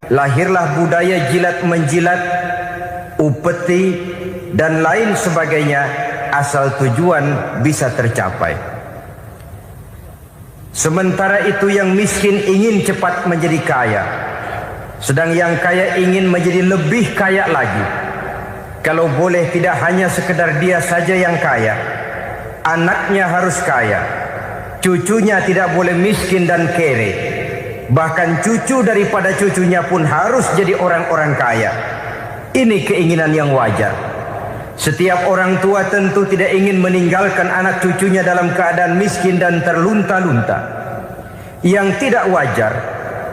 lahirlah budaya jilat-menjilat, upeti, dan lain sebagainya asal tujuan bisa tercapai. Sementara itu yang miskin ingin cepat menjadi kaya, sedang yang kaya ingin menjadi lebih kaya lagi. Kalau boleh tidak hanya sekedar dia saja yang kaya, anaknya harus kaya, cucunya tidak boleh miskin dan kere, bahkan cucu daripada cucunya pun harus jadi orang-orang kaya. Ini keinginan yang wajar. Setiap orang tua tentu tidak ingin meninggalkan anak cucunya dalam keadaan miskin dan terlunta-lunta. Yang tidak wajar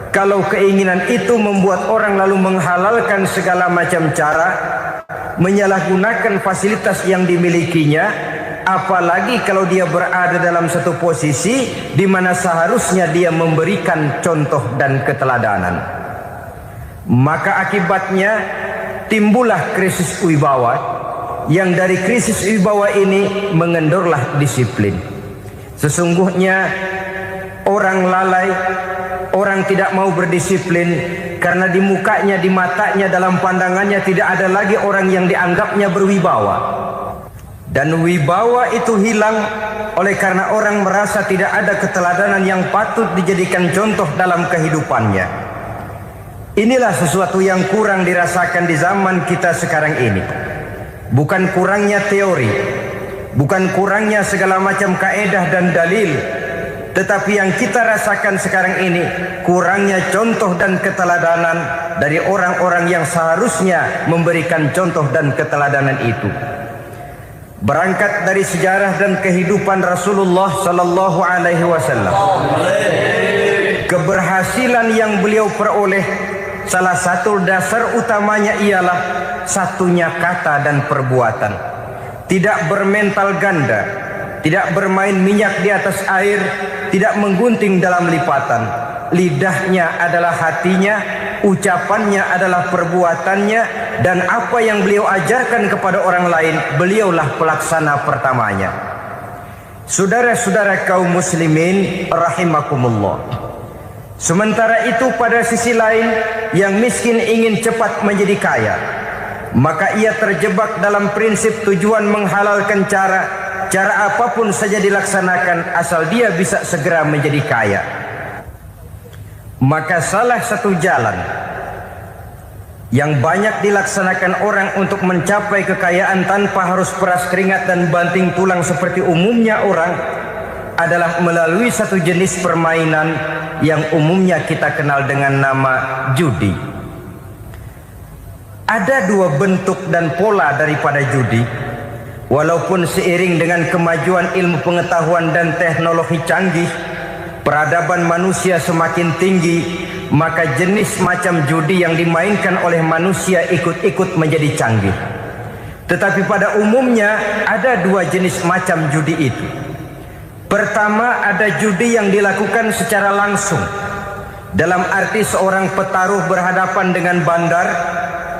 kalau keinginan itu membuat orang lalu menghalalkan segala macam cara, menyalahgunakan fasilitas yang dimilikinya, apalagi kalau dia berada dalam satu posisi di mana seharusnya dia memberikan contoh dan keteladanan. Maka akibatnya timbullah krisis wibawa, yang dari krisis wibawa ini mengendorlah disiplin. Sesungguhnya orang lalai, orang tidak mau berdisiplin karena di mukanya, di matanya, dalam pandangannya tidak ada lagi orang yang dianggapnya berwibawa. Dan wibawa itu hilang oleh karena orang merasa tidak ada keteladanan yang patut dijadikan contoh dalam kehidupannya. Inilah sesuatu yang kurang dirasakan di zaman kita sekarang ini. Bukan kurangnya teori, bukan kurangnya segala macam kaedah dan dalil, tetapi yang kita rasakan sekarang ini kurangnya contoh dan keteladanan dari orang-orang yang seharusnya memberikan contoh dan keteladanan itu. Berangkat dari sejarah dan kehidupan Rasulullah sallallahu alaihi wasallam, keberhasilan yang beliau peroleh, salah satu dasar utamanya ialah satunya kata dan perbuatan. Tidak bermental ganda, tidak bermain minyak di atas air, tidak menggunting dalam lipatan. Lidahnya adalah hatinya, ucapannya adalah perbuatannya, dan apa yang beliau ajarkan kepada orang lain, beliaulah pelaksana pertamanya. Saudara-saudara kaum muslimin rahimakumullah, sementara itu pada sisi lain, yang miskin ingin cepat menjadi kaya, maka ia terjebak dalam prinsip tujuan menghalalkan cara apapun saja dilaksanakan asal dia bisa segera menjadi kaya. Maka salah satu jalan yang banyak dilaksanakan orang untuk mencapai kekayaan tanpa harus peras keringat dan banting tulang seperti umumnya orang adalah melalui satu jenis permainan yang umumnya kita kenal dengan nama judi. Ada dua bentuk dan pola daripada judi. Walaupun seiring dengan kemajuan ilmu pengetahuan dan teknologi canggih, peradaban manusia semakin tinggi, maka jenis macam judi yang dimainkan oleh manusia ikut-ikut menjadi canggih. Tetapi pada umumnya ada dua jenis macam judi itu. Pertama, ada judi yang dilakukan secara langsung, dalam arti seorang petaruh berhadapan dengan bandar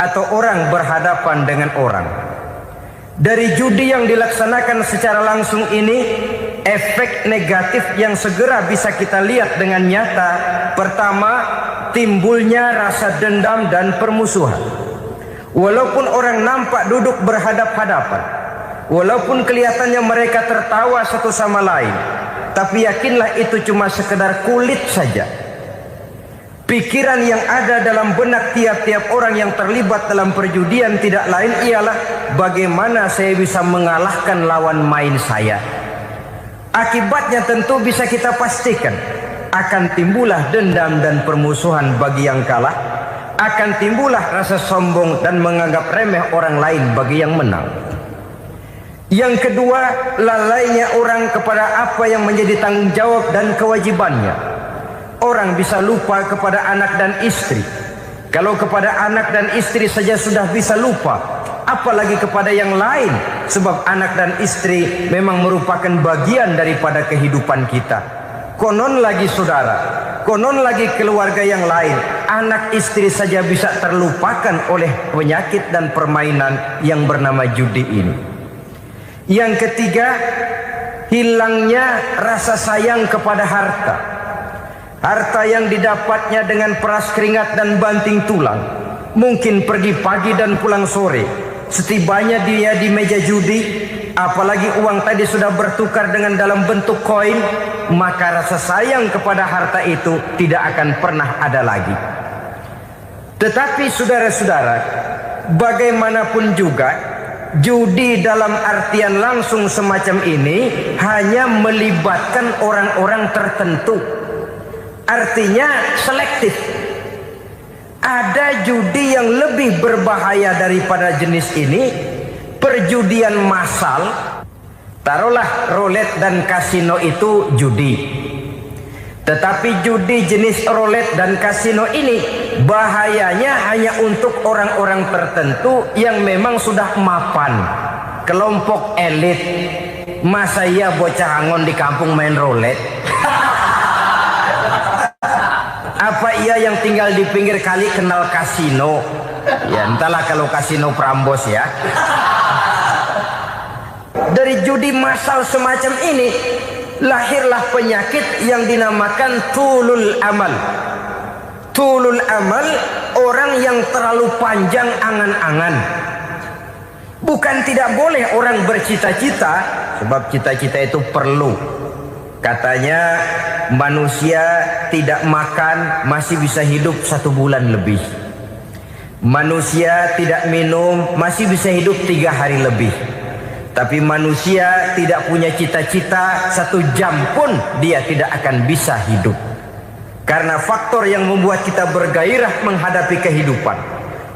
atau orang berhadapan dengan orang. Dari judi yang dilaksanakan secara langsung ini, efek negatif yang segera bisa kita lihat dengan nyata. Pertama, timbulnya rasa dendam dan permusuhan. Walaupun orang nampak duduk berhadap-hadapan, walaupun kelihatannya mereka tertawa satu sama lain, tapi yakinlah itu cuma sekedar kulit saja. Pikiran yang ada dalam benak tiap-tiap orang yang terlibat dalam perjudian tidak lain ialah bagaimana saya bisa mengalahkan lawan main saya. Akibatnya tentu bisa kita pastikan akan timbullah dendam dan permusuhan bagi yang kalah, akan timbullah rasa sombong dan menganggap remeh orang lain bagi yang menang. Yang kedua, lalainya orang kepada apa yang menjadi tanggung jawab dan kewajibannya. Orang bisa lupa kepada anak dan istri. Kalau kepada anak dan istri saja sudah bisa lupa, apalagi kepada yang lain. Sebab anak dan istri memang merupakan bagian daripada kehidupan kita. Konon lagi saudara, konon lagi keluarga yang lain, anak istri saja bisa terlupakan oleh penyakit dan permainan yang bernama judi ini. Yang ketiga, hilangnya rasa sayang kepada harta. harta yang didapatnya dengan peras keringat dan banting tulang, mungkin pergi pagi dan pulang sore. Setibanya dia di meja judi, apalagi uang tadi sudah bertukar dengan dalam bentuk koin, maka rasa sayang kepada harta itu tidak akan pernah ada lagi. Tetapi saudara-saudara, bagaimanapun juga, judi dalam artian langsung semacam ini hanya melibatkan orang-orang tertentu. Artinya selektif. Ada judi yang lebih berbahaya daripada jenis ini, perjudian massal. Taruhlah roulette dan kasino itu judi. Tetapi judi jenis roulette dan kasino ini bahayanya hanya untuk orang-orang tertentu yang memang sudah mapan, kelompok elit. Masa iya bocah angon di kampung main roulette? Apa ia yang tinggal di pinggir kali kenal kasino? Ya entahlah kalau kasino Prambos ya. Dari judi massal semacam ini lahirlah penyakit yang dinamakan tulul amal. Tulul amal, orang yang terlalu panjang angan-angan. Bukan tidak boleh orang bercita-cita, sebab cita-cita itu perlu. Katanya manusia tidak makan masih bisa hidup 1 bulan lebih. Manusia tidak minum masih bisa hidup 3 hari lebih. Tapi manusia tidak punya cita-cita 1 jam pun dia tidak akan bisa hidup. Karena faktor yang membuat kita bergairah menghadapi kehidupan,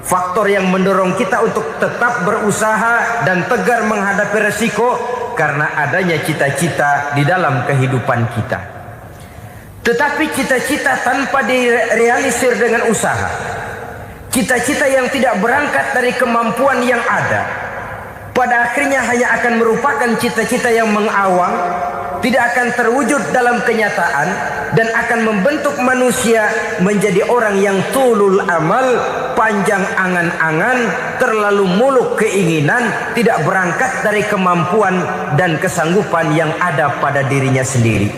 faktor yang mendorong kita untuk tetap berusaha dan tegar menghadapi resiko, karena adanya cita-cita di dalam kehidupan kita. Tetapi cita-cita tanpa direalisir dengan usaha, cita-cita yang tidak berangkat dari kemampuan yang ada, pada akhirnya hanya akan merupakan cita-cita yang mengawang, tidak akan terwujud dalam kenyataan, dan akan membentuk manusia menjadi orang yang tulul amal, panjang angan-angan, terlalu muluk keinginan, tidak berangkat dari kemampuan dan kesanggupan yang ada pada dirinya sendiri.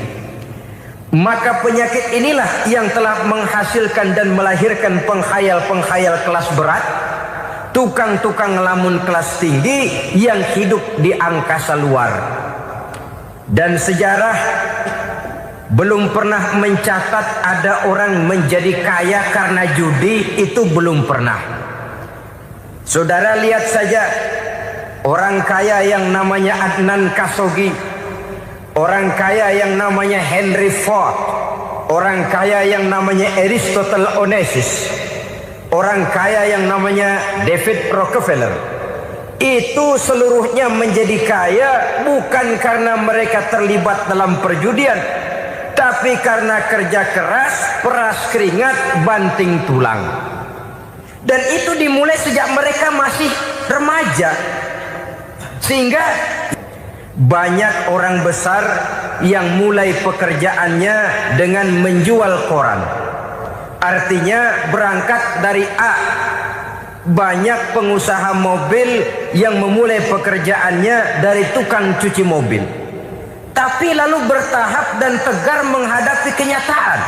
Maka penyakit inilah yang telah menghasilkan dan melahirkan penghayal-penghayal kelas berat, tukang-tukang ngelamun kelas tinggi yang hidup di angkasa luar. Dan sejarah belum pernah mencatat ada orang menjadi kaya karena judi, itu belum pernah. Saudara lihat saja orang kaya yang namanya Adnan Khashoggi, orang kaya yang namanya Henry Ford, orang kaya yang namanya Aristotle Onassis, orang kaya yang namanya David Rockefeller. Itu seluruhnya menjadi kaya bukan karena mereka terlibat dalam perjudian, tapi karena kerja keras, peras keringat, banting tulang. Dan itu dimulai sejak mereka masih remaja. Sehingga banyak orang besar yang mulai pekerjaannya dengan menjual koran. Artinya berangkat dari A. Banyak pengusaha mobil yang memulai pekerjaannya dari tukang cuci mobil, tapi lalu bertahap dan tegar menghadapi kenyataan,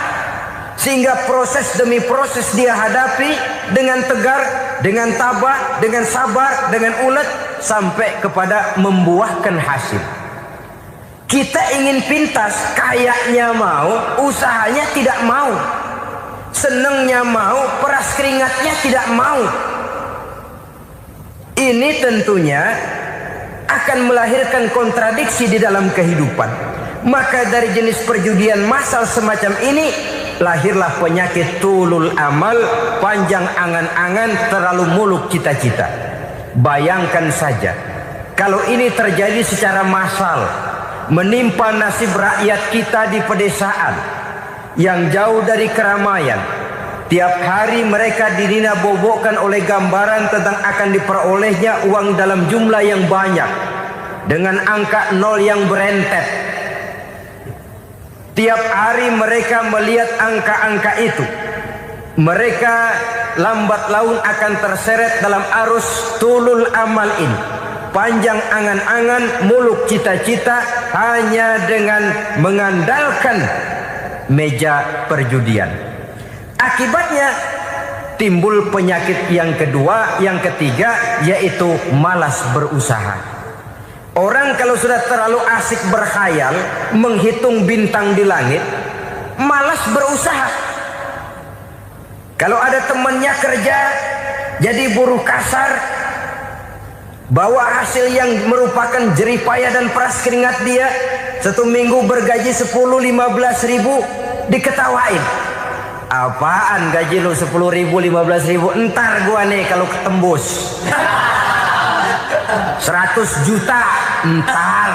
sehingga proses demi proses dia hadapi dengan tegar, dengan tabah, dengan sabar, dengan ulet, sampai kepada membuahkan hasil. Kita ingin pintas, kayaknya mau, usahanya tidak mau, senengnya mau, peras keringatnya tidak mau. Ini tentunya akan melahirkan kontradiksi di dalam kehidupan. Maka dari jenis perjudian massal semacam ini lahirlah penyakit tulul amal, panjang angan-angan, terlalu muluk cita-cita. Bayangkan saja kalau ini terjadi secara massal, menimpa nasib rakyat kita di pedesaan yang jauh dari keramaian. Tiap hari mereka didina-bobokkan oleh gambaran tentang akan diperolehnya uang dalam jumlah yang banyak, dengan angka nol yang berentet. Tiap hari mereka melihat angka-angka itu. Mereka lambat laun akan terseret dalam arus tulul amal ini. Panjang angan-angan, muluk cita-cita, hanya dengan mengandalkan meja perjudian. Akibatnya timbul penyakit yang kedua, yang ketiga, yaitu malas berusaha. Orang kalau sudah terlalu asik berkhayal, menghitung bintang di langit, malas berusaha. Kalau ada temannya kerja jadi buruh kasar, bawa hasil yang merupakan jeripaya dan peras keringat dia, 1 minggu bergaji 10-15 ribu, diketawain. Apaan gaji lu 10 ribu, 15 ribu? Entar gua nih kalau ketembus 100 juta, entar.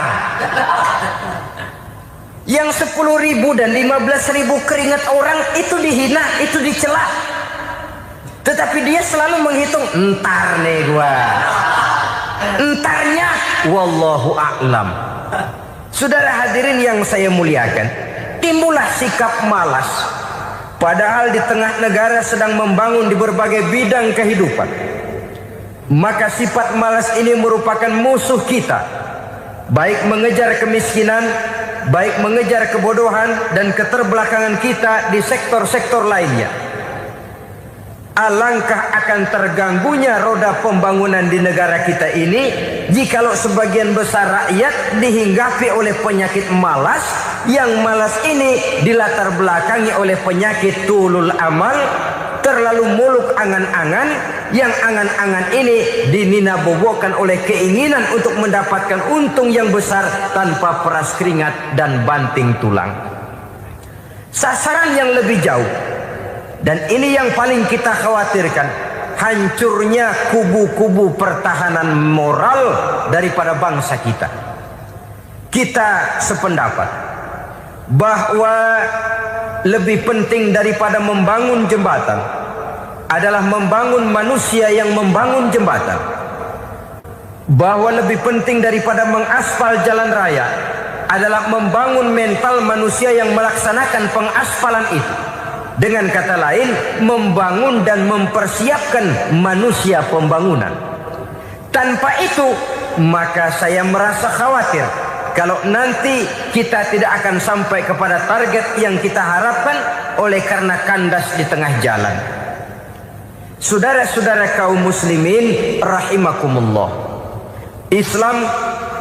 Yang 10 ribu dan 15 ribu keringat orang itu dihina, itu dicela. Tetapi dia selalu menghitung, entar nih gua. Entarnya wallahu a'lam. Saudara hadirin yang saya muliakan, timbullah sikap malas. Padahal di tengah negara sedang membangun di berbagai bidang kehidupan. Maka sifat malas ini merupakan musuh kita, baik mengejar kemiskinan, baik mengejar kebodohan dan keterbelakangan kita di sektor-sektor lainnya. Alangkah akan terganggunya roda pembangunan di negara kita ini jikalau sebagian besar rakyat dihinggapi oleh penyakit malas, yang malas ini dilatar belakangi oleh penyakit tulul amal, terlalu muluk angan-angan, yang angan-angan ini dininabobokan oleh keinginan untuk mendapatkan untung yang besar tanpa peras keringat dan banting tulang. Sasaran yang lebih jauh, dan ini yang paling kita khawatirkan, hancurnya kubu-kubu pertahanan moral daripada bangsa kita. Kita sependapat bahwa lebih penting daripada membangun jembatan adalah membangun manusia yang membangun jembatan. Bahwa lebih penting daripada mengaspal jalan raya adalah membangun mental manusia yang melaksanakan pengaspalan itu. Dengan kata lain, membangun dan mempersiapkan manusia pembangunan. Tanpa itu, maka saya merasa khawatir kalau nanti kita tidak akan sampai kepada target yang kita harapkan oleh karena kandas di tengah jalan. Saudara-saudara kaum muslimin rahimakumullah, Islam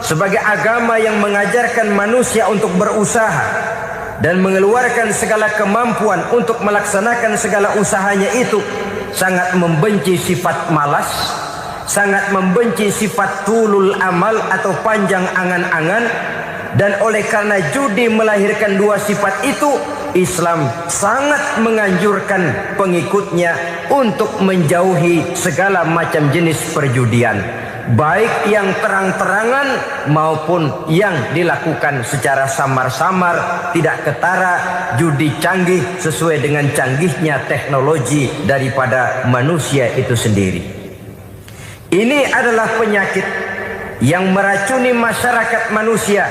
sebagai agama yang mengajarkan manusia untuk berusaha dan mengeluarkan segala kemampuan untuk melaksanakan segala usahanya itu, sangat membenci sifat malas, sangat membenci sifat tulul amal atau panjang angan-angan. Dan oleh karena judi melahirkan dua sifat itu, Islam sangat menganjurkan pengikutnya untuk menjauhi segala macam jenis perjudian, baik yang terang-terangan maupun yang dilakukan secara samar-samar, tidak ketara, judi canggih sesuai dengan canggihnya teknologi daripada manusia itu sendiri. Ini adalah penyakit yang meracuni masyarakat manusia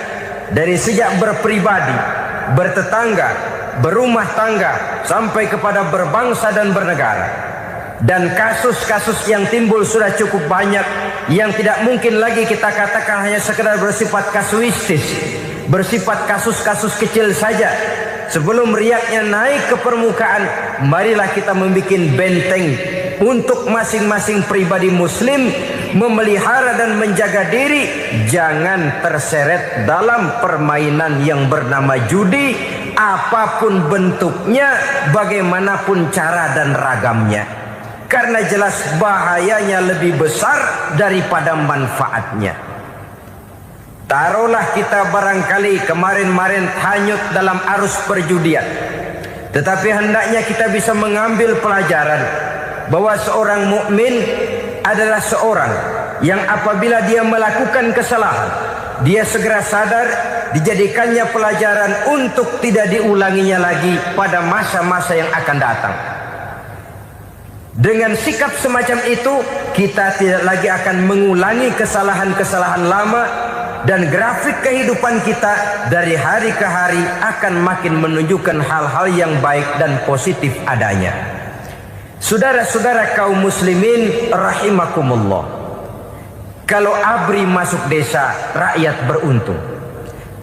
dari sejak berpribadi, bertetangga, berumah tangga, sampai kepada berbangsa dan bernegara. Dan kasus-kasus yang timbul sudah cukup banyak, yang tidak mungkin lagi kita katakan hanya sekedar bersifat kasuistis, bersifat kasus-kasus kecil saja. Sebelum riaknya naik ke permukaan, marilah kita membuat benteng untuk masing-masing pribadi muslim memelihara dan menjaga diri, jangan terseret dalam permainan yang bernama judi, apapun bentuknya, bagaimanapun cara dan ragamnya. Karena jelas bahayanya lebih besar daripada manfaatnya. Taruhlah kita barangkali kemarin-marin hanyut dalam arus perjudian, tetapi hendaknya kita bisa mengambil pelajaran bahwa seorang mukmin adalah seorang yang apabila dia melakukan kesalahan, dia segera sadar, dijadikannya pelajaran untuk tidak diulanginya lagi pada masa-masa yang akan datang. Dengan sikap semacam itu, kita tidak lagi akan mengulangi kesalahan-kesalahan lama, dan grafik kehidupan kita dari hari ke hari akan makin menunjukkan hal-hal yang baik dan positif adanya. Saudara-saudara kaum muslimin rahimakumullah, kalau ABRI masuk desa, rakyat beruntung.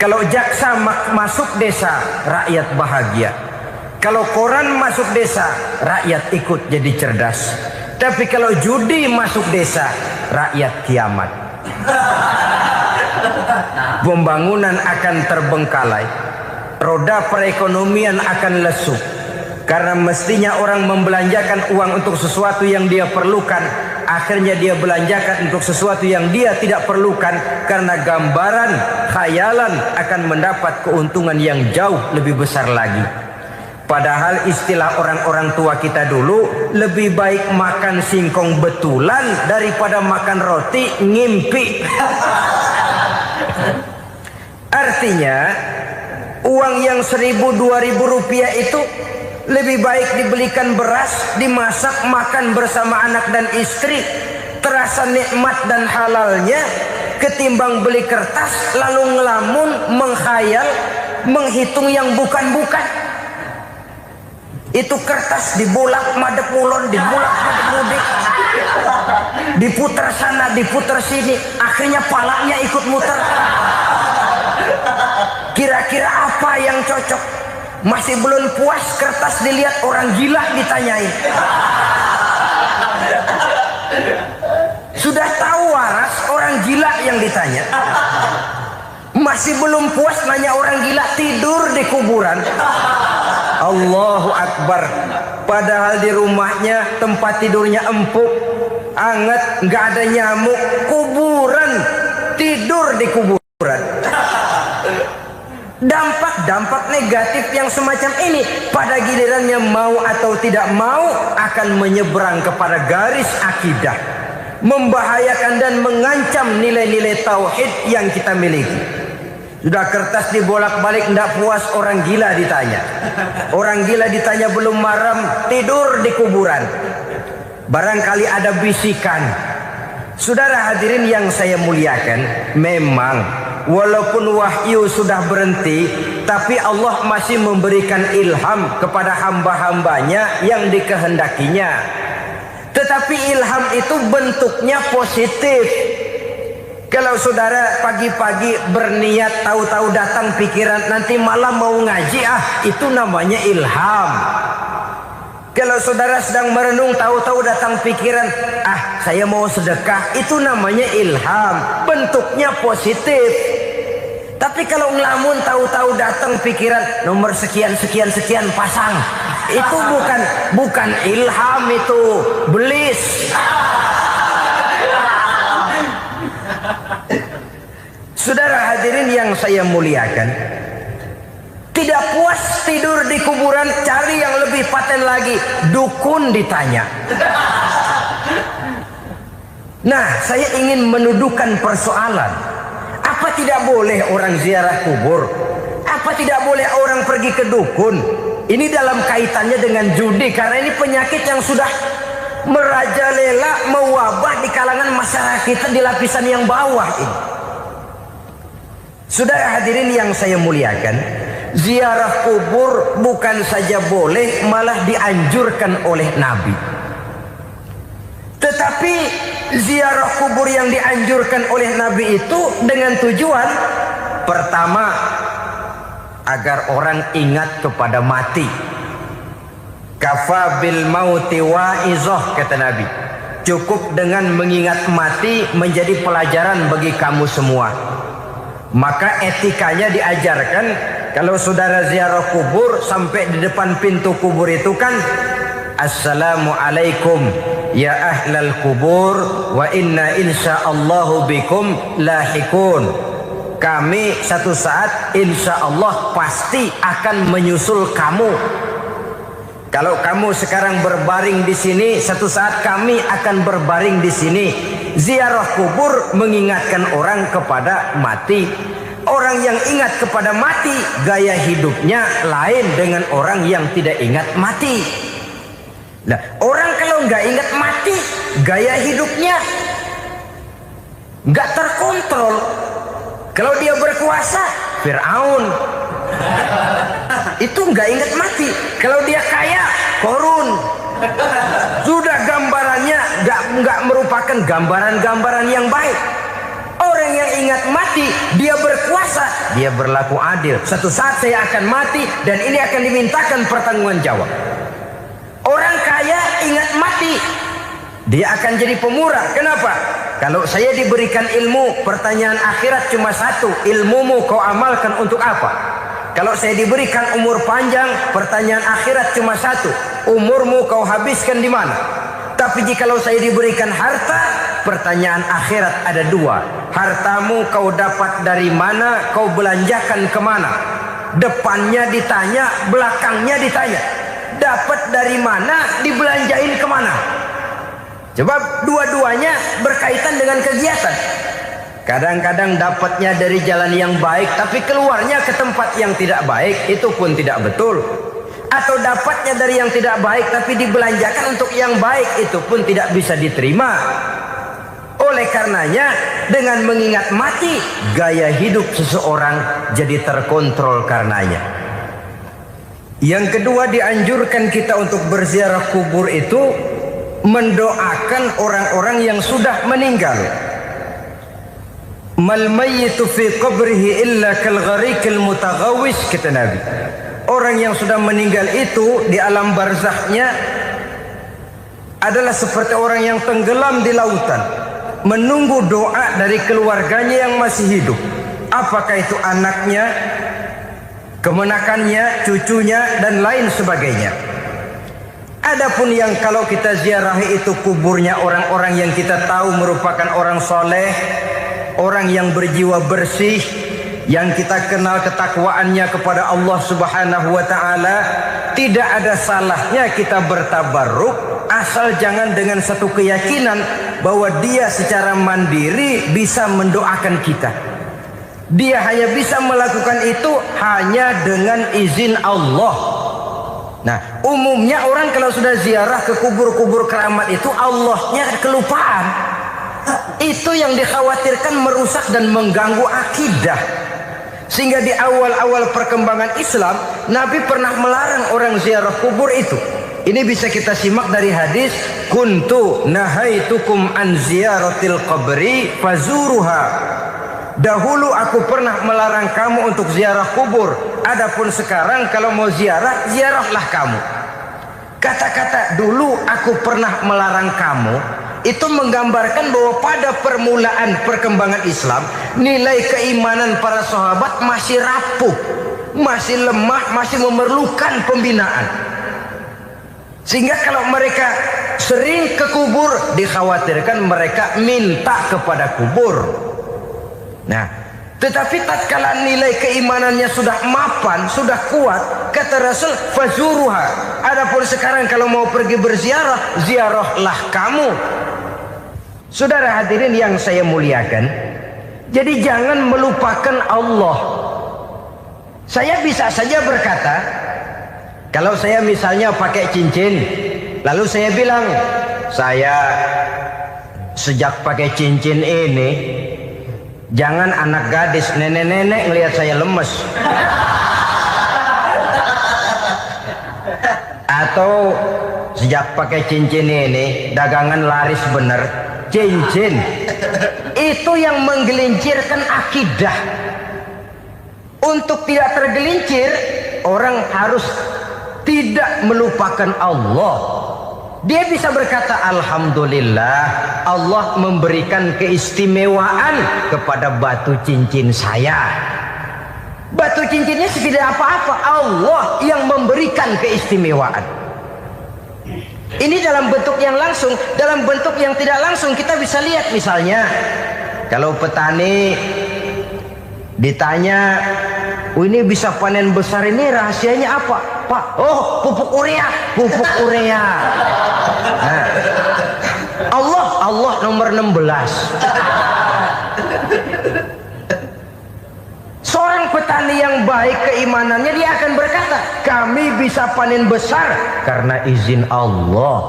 Kalau jaksa masuk desa, rakyat bahagia. Kalau koran masuk desa, rakyat ikut jadi cerdas. Tapi kalau judi masuk desa, rakyat kiamat. Pembangunan akan terbengkalai, roda perekonomian akan lesu. Karena mestinya orang membelanjakan uang untuk sesuatu yang dia perlukan, akhirnya dia belanjakan untuk sesuatu yang dia tidak perlukan, karena gambaran, khayalan akan mendapat keuntungan yang jauh lebih besar lagi. Padahal istilah orang-orang tua kita dulu, lebih baik makan singkong betulan daripada makan roti ngimpi. Artinya uang yang 1.000-2.000 rupiah itu lebih baik dibelikan beras, dimasak, makan bersama anak dan istri, terasa nikmat dan halalnya, ketimbang beli kertas lalu ngelamun, menghayal, menghitung yang bukan-bukan. Itu kertas dibolak madep ulon, dibolak madep mudik, diputar sana, diputar sini, akhirnya palanya ikut muter. Kira-kira apa yang cocok? Masih belum puas, kertas dilihat, orang gila ditanyain. Sudah tahu waras, orang gila yang ditanya. Masih belum puas, nanya orang gila, tidur di kuburan. Allahu Akbar. Padahal di rumahnya tempat tidurnya empuk, anget, nggak ada nyamuk. Kuburan, tidur di kuburan. Dampak-dampak negatif yang semacam ini pada gilirannya mau atau tidak mau akan menyeberang kepada garis akidah, membahayakan dan mengancam nilai-nilai tauhid yang kita miliki. Sudah kertas dibolak-balik, tidak puas, orang gila ditanya. Orang gila ditanya belum maram, tidur di kuburan. Barangkali ada bisikan. Saudara hadirin yang saya muliakan, memang walaupun wahyu sudah berhenti, tapi Allah masih memberikan ilham kepada hamba-hambanya yang dikehendakinya. Tetapi ilham itu bentuknya positif. Kalau saudara pagi-pagi berniat, tahu-tahu datang pikiran nanti malam mau ngaji, itu namanya ilham. Kalau saudara sedang merenung, tahu-tahu datang pikiran, saya mau sedekah, itu namanya ilham, bentuknya positif. Tapi kalau ngelamun, tahu-tahu datang pikiran nomor sekian sekian sekian pasang, itu bukan ilham, itu belis. Saudara hadirin yang saya muliakan, tidak puas tidur di kuburan, cari yang lebih paten lagi, dukun ditanya. Nah, saya ingin menuduhkan persoalan. Apa tidak boleh orang ziarah kubur? Apa tidak boleh orang pergi ke dukun? Ini dalam kaitannya dengan judi, karena ini penyakit yang sudah merajalela, mewabah di kalangan masyarakat kita di lapisan yang bawah ini. Saudara hadirin yang saya muliakan, ziarah kubur bukan saja boleh, malah dianjurkan oleh Nabi. Tetapi ziarah kubur yang dianjurkan oleh Nabi itu dengan tujuan pertama, agar orang ingat kepada mati. Kafa bil mauti wa'izah, kata Nabi. Cukup dengan mengingat mati menjadi pelajaran bagi kamu semua. Maka etikanya diajarkan, kalau saudara ziarah kubur, sampai di depan pintu kubur itu kan, Assalamualaikum ya ahlal kubur wa inna insyaallahu bikum lahikun. Kami satu saat insya Allah pasti akan menyusul kamu. Kalau kamu sekarang berbaring di sini, satu saat kami akan berbaring di sini. Ziarah kubur mengingatkan orang kepada mati. Orang yang ingat kepada mati, gaya hidupnya lain dengan orang yang tidak ingat mati. Nah, orang kalau nggak ingat mati, gaya hidupnya nggak terkontrol. Kalau dia berkuasa, Fir'aun, itu nggak ingat mati. Kalau dia kaya, Korun. Sudah gambarannya nggak merupakan gambaran-gambaran yang baik. Orang yang ingat mati, dia berkuasa, dia berlaku adil. Suatu saat saya akan mati dan ini akan dimintakan pertanggungan jawab. Orang kaya ingat mati, dia akan jadi pemurah. Kenapa? Kalau saya diberikan ilmu, pertanyaan akhirat cuma satu, ilmumu kau amalkan untuk apa? Kalau saya diberikan umur panjang, pertanyaan akhirat cuma satu, umurmu kau habiskan di mana? Tapi jikalau saya diberikan harta, pertanyaan akhirat ada dua, hartamu kau dapat dari mana, kau belanjakan kemana? Depannya ditanya, belakangnya ditanya. Dapat dari mana, dibelanjain kemana? Sebab dua-duanya berkaitan dengan kegiatan. Kadang-kadang dapatnya dari jalan yang baik, tapi keluarnya ke tempat yang tidak baik, itu pun tidak betul. Atau dapatnya dari yang tidak baik, tapi dibelanjakan untuk yang baik, itu pun tidak bisa diterima. Oleh karenanya, dengan mengingat mati, gaya hidup seseorang jadi terkontrol karenanya. Yang kedua, dianjurkan kita untuk berziarah kubur itu mendoakan orang-orang yang sudah meninggal. Mal mayyitu fi qabrihi illa kal gharikil mutaghawis, kata Nabi. Orang yang sudah meninggal itu di alam barzakhnya adalah seperti orang yang tenggelam di lautan, menunggu doa dari keluarganya yang masih hidup. Apakah itu anaknya, kemenakannya, cucunya, dan lain sebagainya. Adapun yang kalau kita ziarahi itu kuburnya orang-orang yang kita tahu merupakan orang soleh, orang yang berjiwa bersih, yang kita kenal ketakwaannya kepada Allah Subhanahu wa Ta'ala, tidak ada salahnya kita bertabarruk, asal jangan dengan satu keyakinan bahwa dia secara mandiri bisa mendoakan kita. Dia hanya bisa melakukan itu hanya dengan izin Allah. Nah, umumnya orang kalau sudah ziarah ke kubur-kubur keramat itu Allahnya kelupaan. Itu yang dikhawatirkan merusak dan mengganggu akidah. Sehingga di awal-awal perkembangan Islam, Nabi pernah melarang orang ziarah kubur itu. Ini bisa kita simak dari hadis, kuntu nahaitukum an ziyaratil qabri fazuruha. Dahulu aku pernah melarang kamu untuk ziarah kubur. Adapun sekarang kalau mau ziarah, ziarahlah kamu. Kata-kata dulu aku pernah melarang kamu itu menggambarkan bahwa pada permulaan perkembangan Islam, nilai keimanan para sahabat masih rapuh, masih lemah, masih memerlukan pembinaan. Sehingga kalau mereka sering ke kubur, dikhawatirkan mereka minta kepada kubur. Nah, tetapi tatkala nilai keimanannya sudah mapan, sudah kuat, kata Rasul, fazuruha. Adapun sekarang kalau mau pergi berziarah, ziarahlah kamu. Saudara hadirin yang saya muliakan, jadi jangan melupakan Allah. Saya bisa saja berkata, kalau saya misalnya pakai cincin, lalu saya bilang, saya sejak pakai cincin ini, jangan anak gadis, nenek-nenek ngelihat saya lemes. Atau sejak pakai cincin ini, dagangan laris bener. Cincin itu yang menggelincirkan akidah. Untuk tidak tergelincir, orang harus tidak melupakan Allah. Dia bisa berkata, alhamdulillah, Allah memberikan keistimewaan kepada batu cincin saya. Batu cincinnya tidak apa-apa, Allah yang memberikan keistimewaan. Ini dalam bentuk yang langsung. Dalam bentuk yang tidak langsung kita bisa lihat, misalnya kalau petani ditanya, ini bisa panen besar ini rahasianya apa, Pak? Oh, pupuk urea. Pupuk urea. Nah, Allah nomor 16. Seorang petani yang baik keimanannya, dia akan berkata, kami bisa panen besar karena izin Allah.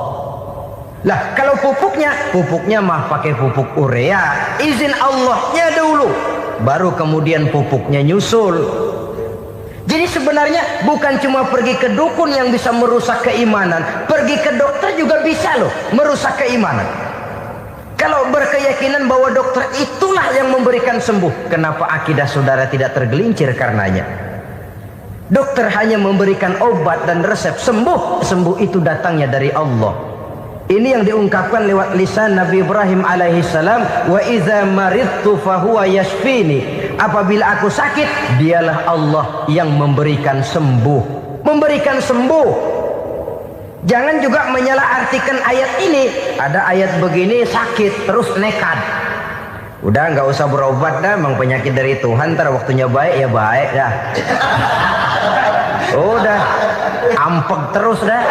Lah, kalau pupuknya mah pakai pupuk urea, izin Allahnya dulu, baru kemudian pupuknya nyusul. Jadi sebenarnya bukan cuma pergi ke dukun yang bisa merusak keimanan, pergi ke dokter juga bisa loh merusak keimanan. Kalau berkeyakinan bahwa dokter itulah yang memberikan sembuh, kenapa akidah saudara tidak tergelincir karenanya? Dokter hanya memberikan obat dan resep sembuh. Sembuh itu datangnya dari Allah. Ini yang diungkapkan lewat lisan Nabi Ibrahim alaihissalam, wa idza maridtu fahuwa yashfini. Apabila aku sakit, dialah Allah yang memberikan sembuh. Memberikan sembuh. Jangan juga menyalahartikan ayat ini. Ada ayat begini sakit terus nekat. Udah nggak usah berobat dah, memang penyakit dari Tuhan. Ntar waktunya baik ya baik dah. Udah ampek terus dah.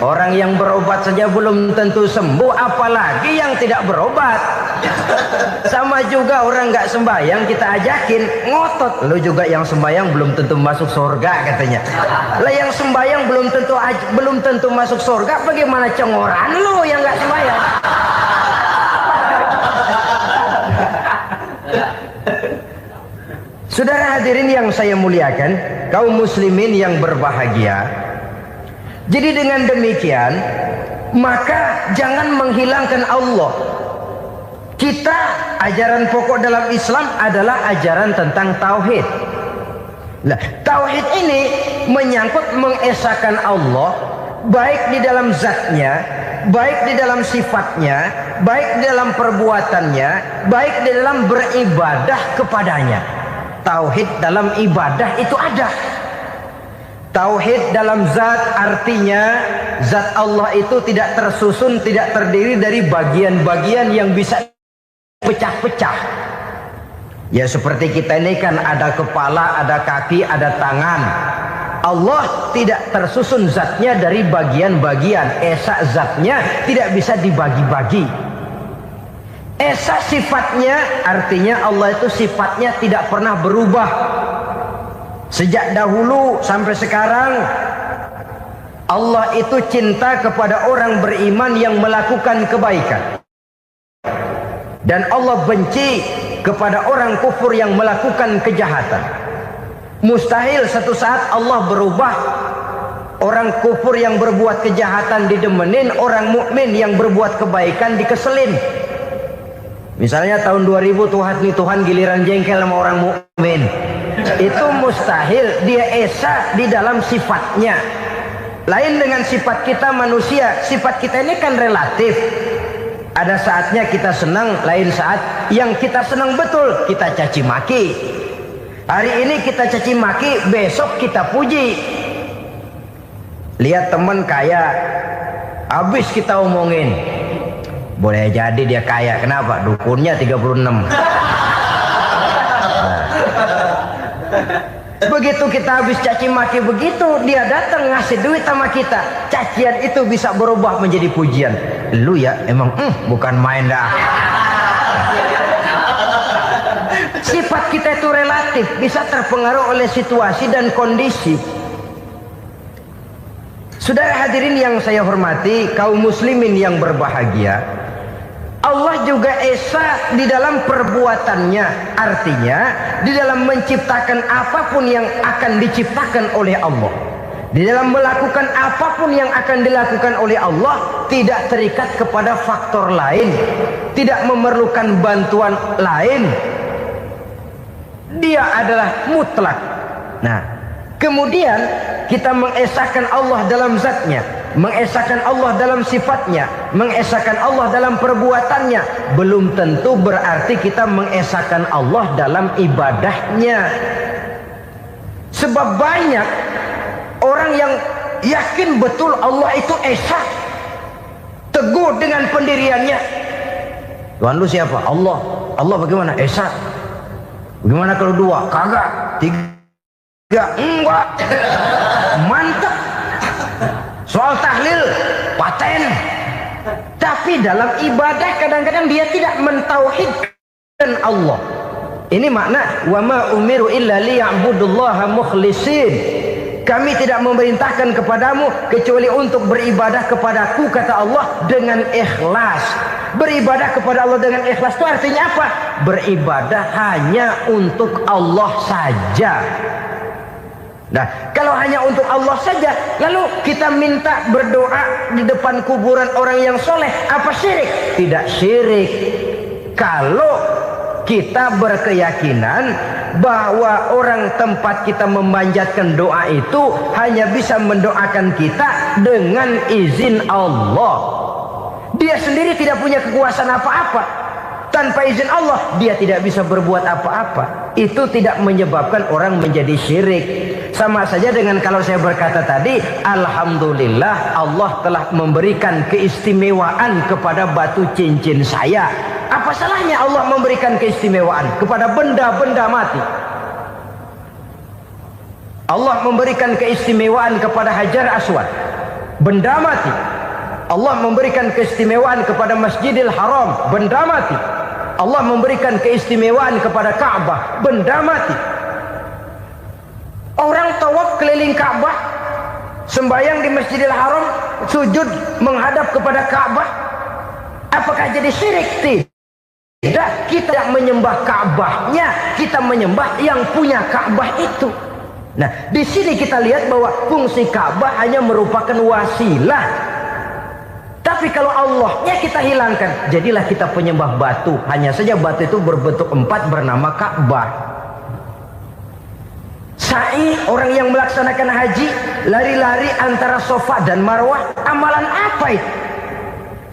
Orang yang berobat saja belum tentu sembuh, apalagi yang tidak berobat. Sama juga orang nggak sembahyang kita ajakin ngotot, lu juga yang sembahyang belum tentu masuk surga katanya. Lah yang sembahyang belum tentu masuk surga, bagaimana cengoran lu yang nggak sembahyang? Saudara hadirin yang saya muliakan, kaum muslimin yang berbahagia. Jadi dengan demikian, maka jangan menghilangkan Allah. Kita, ajaran pokok dalam Islam adalah ajaran tentang tauhid. Nah, tauhid ini menyangkut mengesahkan Allah, baik di dalam zatnya, baik di dalam sifatnya, baik di dalam perbuatannya, baik di dalam beribadah kepadanya. Tauhid dalam ibadah itu ada. Tauhid dalam zat artinya zat Allah itu tidak tersusun, tidak terdiri dari bagian-bagian yang bisa pecah-pecah. Ya seperti kita ini kan ada kepala, ada kaki, ada tangan. Allah tidak tersusun zatnya dari bagian-bagian. Esa zatnya tidak bisa dibagi-bagi. Esa sifatnya artinya Allah itu sifatnya tidak pernah berubah. Sejak dahulu sampai sekarang Allah itu cinta kepada orang beriman yang melakukan kebaikan, dan Allah benci kepada orang kufur yang melakukan kejahatan. Mustahil satu saat Allah berubah. Orang kufur yang berbuat kejahatan didemenin, orang mukmin yang berbuat kebaikan dikeselin. Misalnya tahun 2000 Tuhan giliran jengkel sama orang mukmin. Itu mustahil. Dia esa di dalam sifatnya. Lain dengan sifat kita manusia. Sifat kita ini kan relatif. Ada saatnya kita senang, lain saat yang kita senang betul kita caci maki. Hari ini kita caci maki, besok kita puji. Lihat teman kaya, habis kita omongin, boleh jadi dia kaya. Kenapa? Dukunnya 36. Begitu kita habis caci maki begitu, dia datang ngasih duit sama kita. Cacian itu bisa berubah menjadi pujian. Lu ya emang bukan main dah. Sifat kita itu relatif, bisa terpengaruh oleh situasi dan kondisi. Saudara hadirin yang saya hormati, kaum muslimin yang berbahagia, Allah juga esa di dalam perbuatannya. Artinya di dalam menciptakan apapun yang akan diciptakan oleh Allah, di dalam melakukan apapun yang akan dilakukan oleh Allah, tidak terikat kepada faktor lain, tidak memerlukan bantuan lain. Dia adalah mutlak. Nah, kemudian kita mengesahkan Allah dalam zatnya, mengesahkan Allah dalam sifatnya, mengesahkan Allah dalam perbuatannya. Belum tentu berarti kita mengesahkan Allah dalam ibadahnya. Sebab banyak orang yang yakin betul Allah itu esa, teguh dengan pendiriannya. Tuhan lu siapa? Allah. Allah bagaimana? Esa. Bagaimana kalau dua? Kagak. Tiga? Enggak. Mantap. Soal tahlil paten. Tapi dalam ibadah kadang-kadang dia tidak mentauhidkan Allah. Ini makna wa ma umiru illa liya'budullaha mukhlisin. Kami tidak memerintahkan kepadamu kecuali untuk beribadah kepadaku, kata Allah, dengan ikhlas. Beribadah kepada Allah dengan ikhlas itu artinya apa? Beribadah hanya untuk Allah saja. Nah, kalau hanya untuk Allah saja, lalu kita minta berdoa di depan kuburan orang yang soleh, apa syirik? Tidak syirik. Kalau kita berkeyakinan bahwa orang tempat kita memanjatkan doa itu hanya bisa mendoakan kita dengan izin Allah. Dia sendiri tidak punya kekuasaan apa-apa. Tanpa izin Allah dia tidak bisa berbuat apa-apa. Itu tidak menyebabkan orang menjadi syirik. Sama saja dengan kalau saya berkata tadi, alhamdulillah Allah telah memberikan keistimewaan kepada batu cincin saya. Apa salahnya Allah memberikan keistimewaan kepada benda-benda mati? Allah memberikan keistimewaan kepada Hajar Aswad, benda mati. Allah memberikan keistimewaan kepada Masjidil Haram, benda mati. Allah memberikan keistimewaan kepada Ka'bah, benda mati. Orang tawaf keliling Ka'bah, sembahyang di Masjidil Haram, sujud menghadap kepada Ka'bah, apakah jadi syirik? Tidak, kita tidak menyembah Ka'bahnya, kita menyembah yang punya Ka'bah itu. Nah, di sini kita lihat bahwa fungsi Ka'bah hanya merupakan wasilah. Tapi kalau Allahnya kita hilangkan, jadilah kita penyembah batu. Hanya saja batu itu berbentuk 4 bernama Ka'bah. Sa'i, orang yang melaksanakan haji, lari-lari antara Safa dan Marwah, amalan apa itu?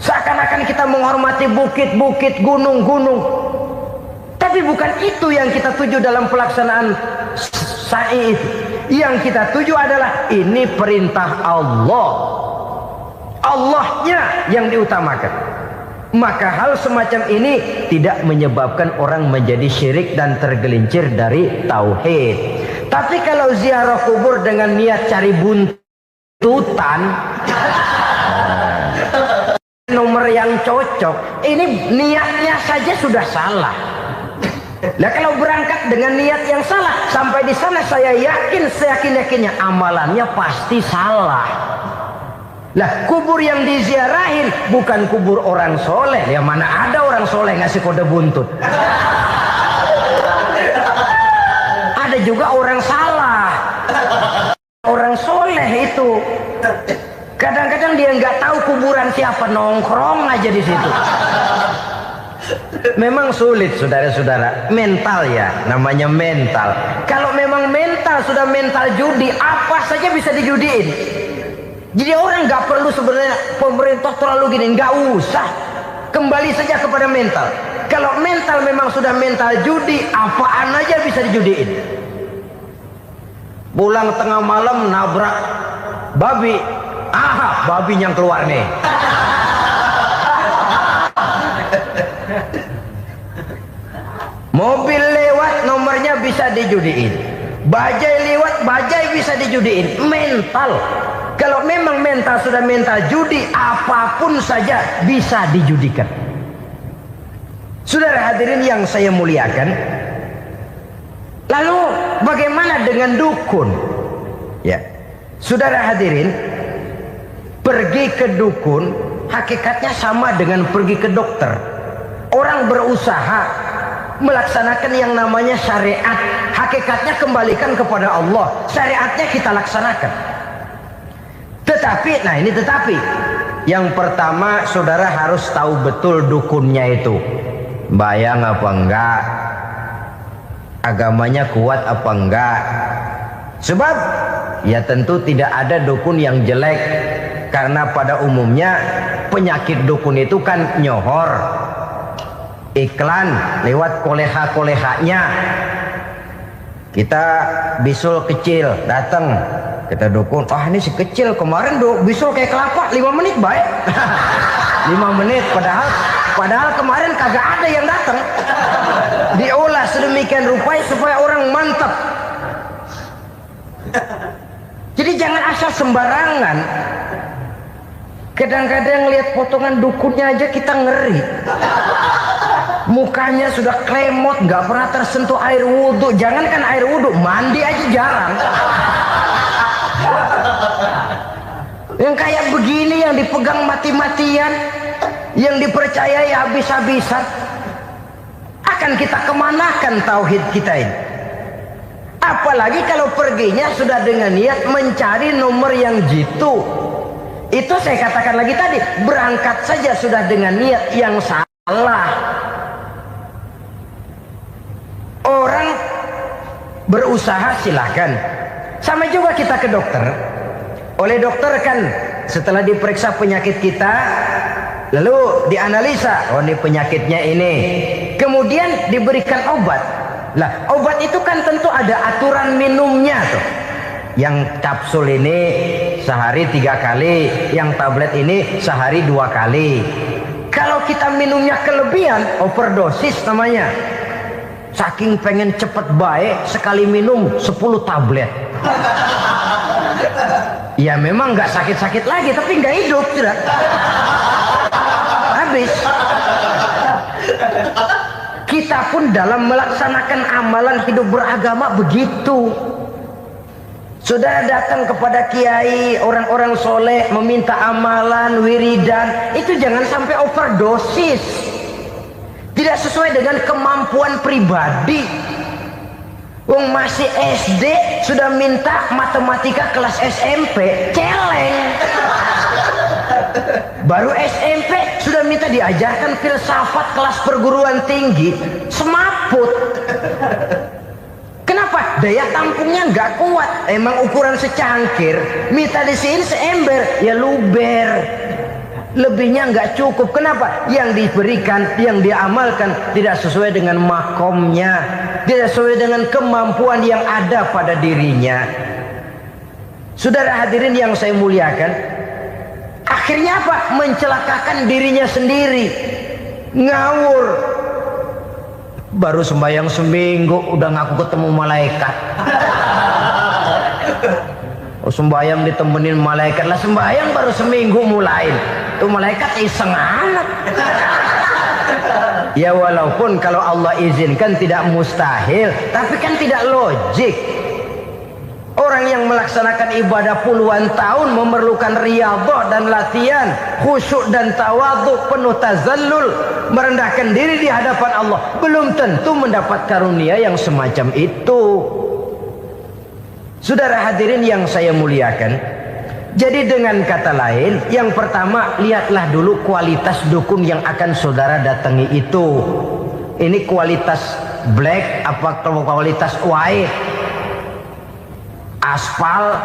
Seakan-akan kita menghormati bukit-bukit, gunung-gunung. Tapi bukan itu yang kita tuju dalam pelaksanaan sa'i itu. Yang kita tuju adalah ini perintah Allah. Allahnya yang diutamakan. Maka hal semacam ini tidak menyebabkan orang menjadi syirik dan tergelincir dari tauhid. Tapi kalau ziarah kubur dengan niat cari buntutan, nomor yang cocok, ini niatnya saja sudah salah. Nah, kalau berangkat dengan niat yang salah, sampai di sana saya yakin, seyakin-yakinnya amalannya pasti salah. Lah, kubur yang diziarahin bukan kubur orang soleh. Ya mana ada orang soleh ngasih kode buntut. Ada juga orang salah. Orang soleh itu kadang-kadang dia nggak tahu kuburan siapa, nongkrong aja di situ. Memang sulit, saudara-saudara. Mental ya, namanya mental. Kalau memang mental sudah mental judi, apa saja bisa dijudiin. Jadi orang nggak perlu sebenarnya pemerintah terlalu gini, nggak usah. Kembali saja kepada mental. Kalau mental memang sudah mental judi, apaan aja bisa dijudiin. Pulang tengah malam nabrak babi, babi yang keluar nih. Mobil lewat nomornya bisa dijudiin. Bajai lewat bajai bisa dijudiin. Mental. Kalau memang mental sudah mental judi, apapun saja bisa dijudikan. Saudara hadirin yang saya muliakan, lalu bagaimana dengan dukun? Ya, saudara hadirin, pergi ke dukun hakikatnya sama dengan pergi ke dokter. Orang berusaha melaksanakan yang namanya syariat, hakikatnya kembalikan kepada Allah. Syariatnya kita laksanakan. Tetapi, nah ini tetapi, yang pertama saudara harus tahu betul dukunnya itu bayang apa enggak, agamanya kuat apa enggak. Sebab ya tentu tidak ada dukun yang jelek, karena pada umumnya penyakit dukun itu kan nyohor, iklan lewat koleha-kolehanya. Kita bisul kecil datang, kita dukun, ini si kecil kemarin bisul kayak kelapa 5 menit baik. 5 menit, padahal kemarin kagak ada yang datang. Diolah sedemikian rupa supaya orang mantap. Jadi jangan asal sembarangan. Kadang-kadang lihat potongan dukunnya aja kita ngeri. Mukanya sudah klemot, nggak pernah tersentuh air wudhu. Jangankan air wudhu, mandi aja jarang. Yang kayak begini yang dipegang mati-matian, yang dipercayai habis-habisan, akan kita kemanakan tauhid kita ini? Apalagi kalau perginya sudah dengan niat mencari nomor yang jitu. Itu saya katakan lagi tadi, berangkat saja sudah dengan niat yang salah. Orang berusaha silahkan. Sama juga kita ke dokter. Oleh dokter kan setelah diperiksa penyakit kita, lalu dianalisa, oh ini penyakitnya ini. Kemudian diberikan obat. Lah, obat itu kan tentu ada aturan minumnya tuh. Yang kapsul ini sehari 3 kali, yang tablet ini sehari 2 kali. Kalau kita minumnya kelebihan, overdosis namanya. Saking pengen cepet baik, sekali minum 10 tablet. Ya memang nggak sakit-sakit lagi, tapi nggak hidup sudah. Habis. Kita pun dalam melaksanakan amalan hidup beragama begitu. Saudara datang kepada kiai, orang-orang soleh, meminta amalan, wiridan, itu jangan sampai overdosis. Tidak sesuai dengan kemampuan pribadi. Wong masih SD sudah minta matematika kelas SMP, celeng. Baru SMP sudah minta diajarkan filsafat kelas perguruan tinggi, semaput. Kenapa? Daya tampungnya nggak kuat. Emang ukuran secangkir, minta disini seember, ya luber. Lebihnya nggak cukup. Kenapa? Yang diberikan, yang diamalkan tidak sesuai dengan makomnya, tidak sesuai dengan kemampuan yang ada pada dirinya. Saudara hadirin yang saya muliakan, akhirnya apa? Mencelakakan dirinya sendiri. Ngawur. Baru sembahyang seminggu udah ngaku ketemu malaikat. Oh, sembahyang ditemenin malaikat lah, sembahyang baru seminggu mulain. Tuh malaikat iseng anak. Ya walaupun kalau Allah izinkan tidak mustahil, tapi kan tidak logik. Orang yang melaksanakan ibadah puluhan tahun memerlukan riyadhah dan latihan, khusyuk dan tawadhu, penuh tazallul, merendahkan diri di hadapan Allah, belum tentu mendapat karunia yang semacam itu. Saudara hadirin yang saya muliakan, jadi dengan kata lain, yang pertama, lihatlah dulu kualitas dukun yang akan saudara datangi itu. Ini kualitas black apa kualitas white? Aspal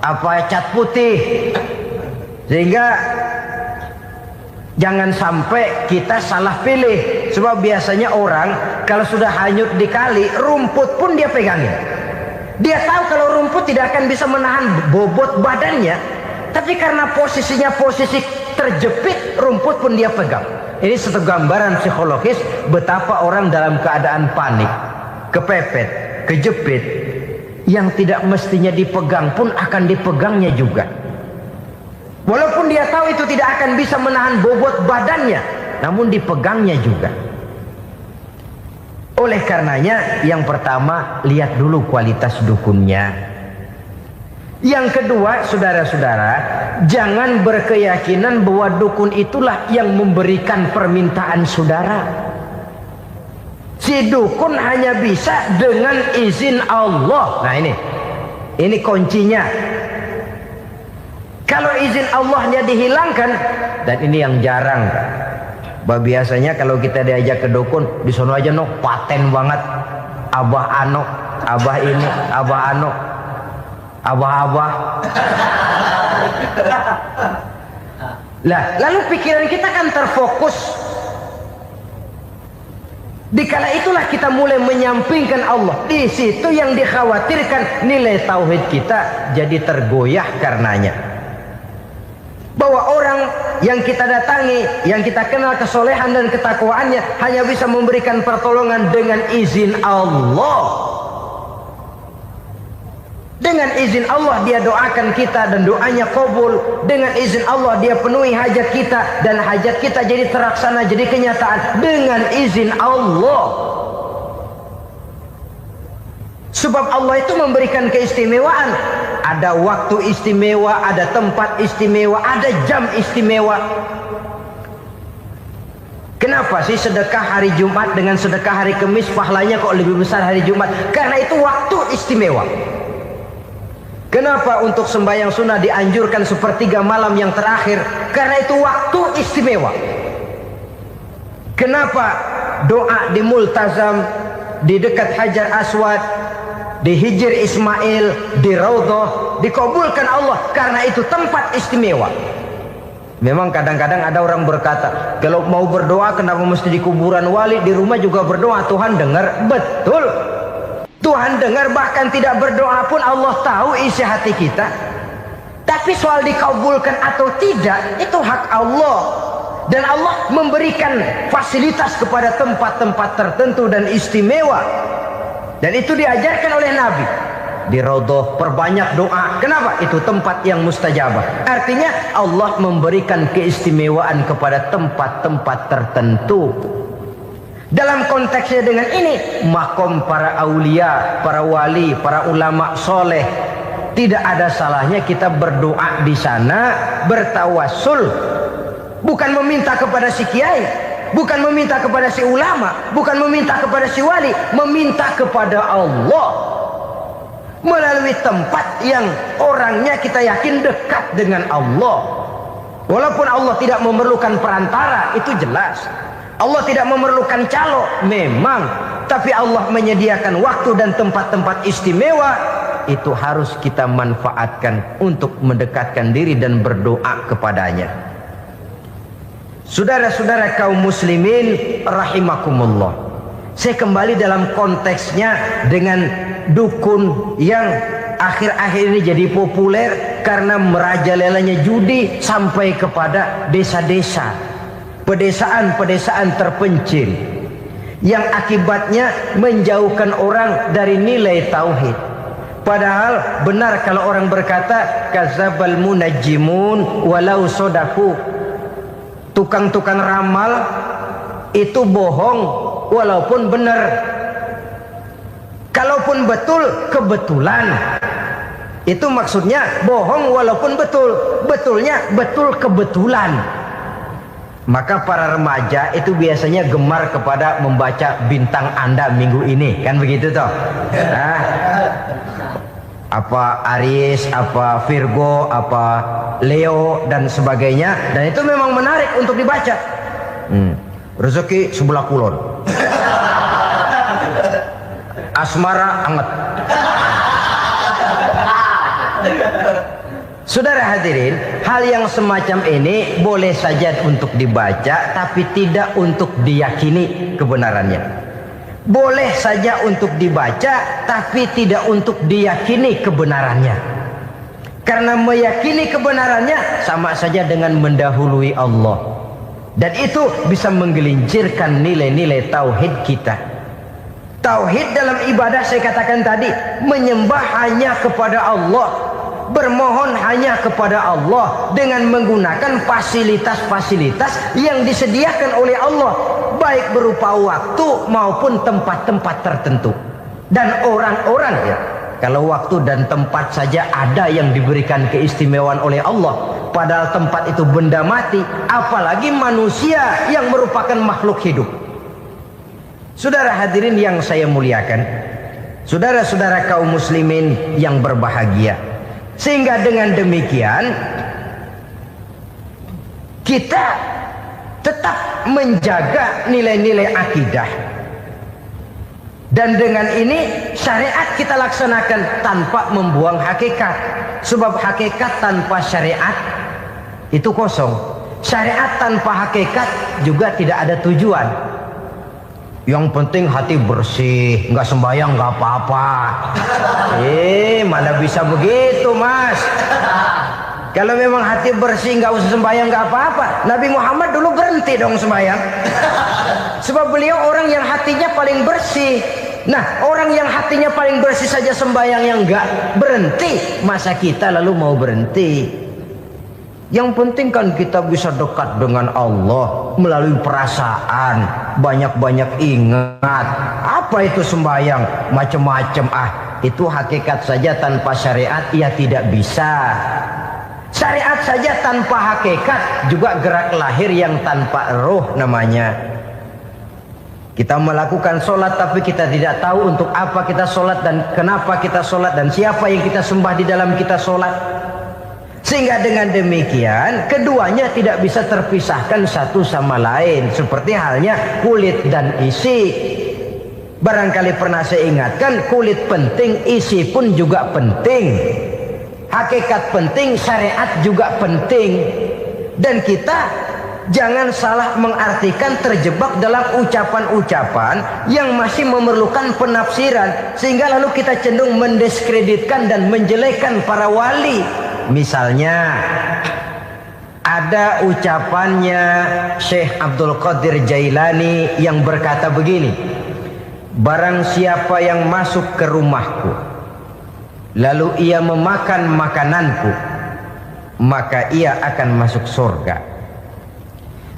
apa cat putih? Sehingga jangan sampai kita salah pilih. Sebab biasanya orang kalau sudah hanyut di kali, rumput pun dia pegangin. Dia tahu kalau rumput tidak akan bisa menahan bobot badannya, tapi karena posisinya posisi terjepit, rumput pun dia pegang. Ini satu gambaran psikologis betapa orang dalam keadaan panik, kepepet, kejepit, yang tidak mestinya dipegang pun akan dipegangnya juga. Walaupun dia tahu itu tidak akan bisa menahan bobot badannya, namun dipegangnya juga. Oleh karenanya, yang pertama, lihat dulu kualitas dukunnya. Yang kedua, saudara-saudara, jangan berkeyakinan bahwa dukun itulah yang memberikan permintaan saudara. Si dukun hanya bisa dengan izin Allah. Nah ini kuncinya. Kalau izin Allahnya dihilangkan, dan ini yang jarang. Biasanya kalau kita diajak ke dukun, di sono aja no paten banget, abah ano, abah ini, abah ano, abah-abah. Lah, lalu pikiran kita kan terfokus. Dikala itulah kita mulai menyampingkan Allah. Di situ yang dikhawatirkan nilai tauhid kita jadi tergoyah karenanya. Bahwa orang yang kita datangi, yang kita kenal kesolehan dan ketakwaannya, hanya bisa memberikan pertolongan dengan izin Allah. Dengan izin Allah dia doakan kita dan doanya kabul. Dengan izin Allah dia penuhi hajat kita dan hajat kita jadi terlaksana, jadi kenyataan dengan izin Allah. Sebab Allah itu memberikan keistimewaan. Ada waktu istimewa, ada tempat istimewa, ada jam istimewa. Kenapa sih sedekah hari Jumat dengan sedekah hari Kamis pahalanya kok lebih besar hari Jumat? Karena itu waktu istimewa. Kenapa untuk sembahyang sunnah dianjurkan sepertiga malam yang terakhir? Karena itu waktu istimewa. Kenapa doa di Multazam, di dekat Hajar Aswad, di Hijr Ismail, di Raudhah dikabulkan Allah? Karena itu tempat istimewa. Memang kadang-kadang ada orang berkata, kalau mau berdoa kenapa mesti di kuburan wali? Di rumah juga berdoa, Tuhan dengar. Betul, Tuhan dengar, bahkan tidak berdoa pun Allah tahu isi hati kita. Tapi soal dikabulkan atau tidak, itu hak Allah. Dan Allah memberikan fasilitas kepada tempat-tempat tertentu dan istimewa. Dan itu diajarkan oleh Nabi. Di Raudhah perbanyak doa. Kenapa? Itu tempat yang mustajabah. Artinya Allah memberikan keistimewaan kepada tempat-tempat tertentu. Dalam konteksnya dengan ini, makom para aulia, para wali, para ulama soleh, tidak ada salahnya kita berdoa di sana, bertawassul, bukan meminta kepada si kiai, bukan meminta kepada si ulama, bukan meminta kepada si wali, meminta kepada Allah melalui tempat yang orangnya kita yakin dekat dengan Allah. Walaupun Allah tidak memerlukan perantara, itu jelas. Allah tidak memerlukan calo, memang. Tapi Allah menyediakan waktu dan tempat-tempat istimewa. Itu harus kita manfaatkan untuk mendekatkan diri dan berdoa kepadanya. Saudara-saudara kaum muslimin rahimakumullah, saya kembali dalam konteksnya dengan dukun yang akhir-akhir ini jadi populer karena merajalelanya judi sampai kepada desa-desa, pedesaan-pedesaan terpencil, yang akibatnya menjauhkan orang dari nilai tauhid. Padahal benar kalau orang berkata kadzabal munajjimun walau sodaku, tukang-tukang ramal itu bohong walaupun benar. Kalaupun betul, kebetulan. Itu maksudnya bohong walaupun betul. Betulnya betul kebetulan. Maka para remaja itu biasanya gemar kepada membaca bintang Anda minggu ini, kan begitu toh? Nah, apa Aries, apa Virgo, apa Leo dan sebagainya, dan itu memang menarik untuk dibaca. Rezeki sebelah kulon, asmara anget. Saudara hadirin, hal yang semacam ini boleh saja untuk dibaca, tapi tidak untuk diyakini kebenarannya. Boleh saja untuk dibaca, tapi tidak untuk diyakini kebenarannya. Karena meyakini kebenarannya sama saja dengan mendahului Allah. Dan itu bisa menggelincirkan nilai-nilai tauhid kita. Tauhid dalam ibadah saya katakan tadi, menyembah hanya kepada Allah, bermohon hanya kepada Allah dengan menggunakan fasilitas-fasilitas yang disediakan oleh Allah, baik berupa waktu maupun tempat-tempat tertentu. Dan orang-orang, ya, kalau waktu dan tempat saja ada yang diberikan keistimewaan oleh Allah, padahal tempat itu benda mati, apalagi manusia yang merupakan makhluk hidup. Saudara hadirin yang saya muliakan, saudara-saudara kaum muslimin yang berbahagia, sehingga dengan demikian kita tetap menjaga nilai-nilai akidah. Dan dengan ini syariat kita laksanakan tanpa membuang hakikat. Sebab hakikat tanpa syariat itu kosong. Syariat tanpa hakikat juga tidak ada tujuan. Yang penting hati bersih, nggak sembahyang nggak apa-apa. Mana bisa begitu, Mas? Kalau memang hati bersih nggak usah sembahyang nggak apa-apa. Nabi Muhammad dulu berhenti dong sembahyang. Sebab beliau orang yang hatinya paling bersih. Nah, orang yang hatinya paling bersih saja sembahyang yang nggak berhenti, masa kita lalu mau berhenti? Yang penting kan kita bisa dekat dengan Allah melalui perasaan, banyak-banyak ingat. Apa itu sembahyang? Macam-macam. Itu hakikat saja tanpa syariat ya tidak bisa. Syariat saja tanpa hakikat juga gerak lahir yang tanpa roh namanya. Kita melakukan sholat tapi kita tidak tahu untuk apa kita sholat dan kenapa kita sholat dan siapa yang kita sembah di dalam kita sholat. Sehingga dengan demikian keduanya tidak bisa terpisahkan satu sama lain. Seperti halnya kulit dan isi. Barangkali pernah saya ingatkan, kulit penting, isi pun juga penting. Hakikat penting, syariat juga penting. Dan kita jangan salah mengartikan, terjebak dalam ucapan-ucapan yang masih memerlukan penafsiran, sehingga lalu kita cenderung mendiskreditkan dan menjelekkan para wali. Misalnya ada ucapannya Syekh Abdul Qadir Jailani yang berkata begini, barang siapa yang masuk ke rumahku lalu ia memakan makananku, maka ia akan masuk surga.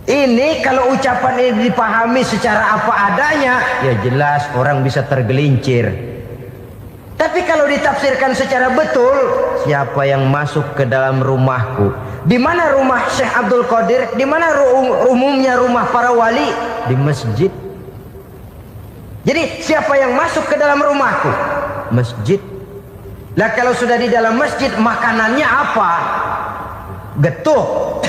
Ini kalau ucapan ini dipahami secara apa adanya, ya jelas orang bisa tergelincir. Tapi kalau ditafsirkan secara betul, siapa yang masuk ke dalam rumahku? Di mana rumah Syekh Abdul Qadir? Di mana umumnya rumah para wali? Di masjid. Jadi siapa yang masuk ke dalam rumahku? Masjid. Lah kalau sudah di dalam masjid, makanannya apa? Getuk.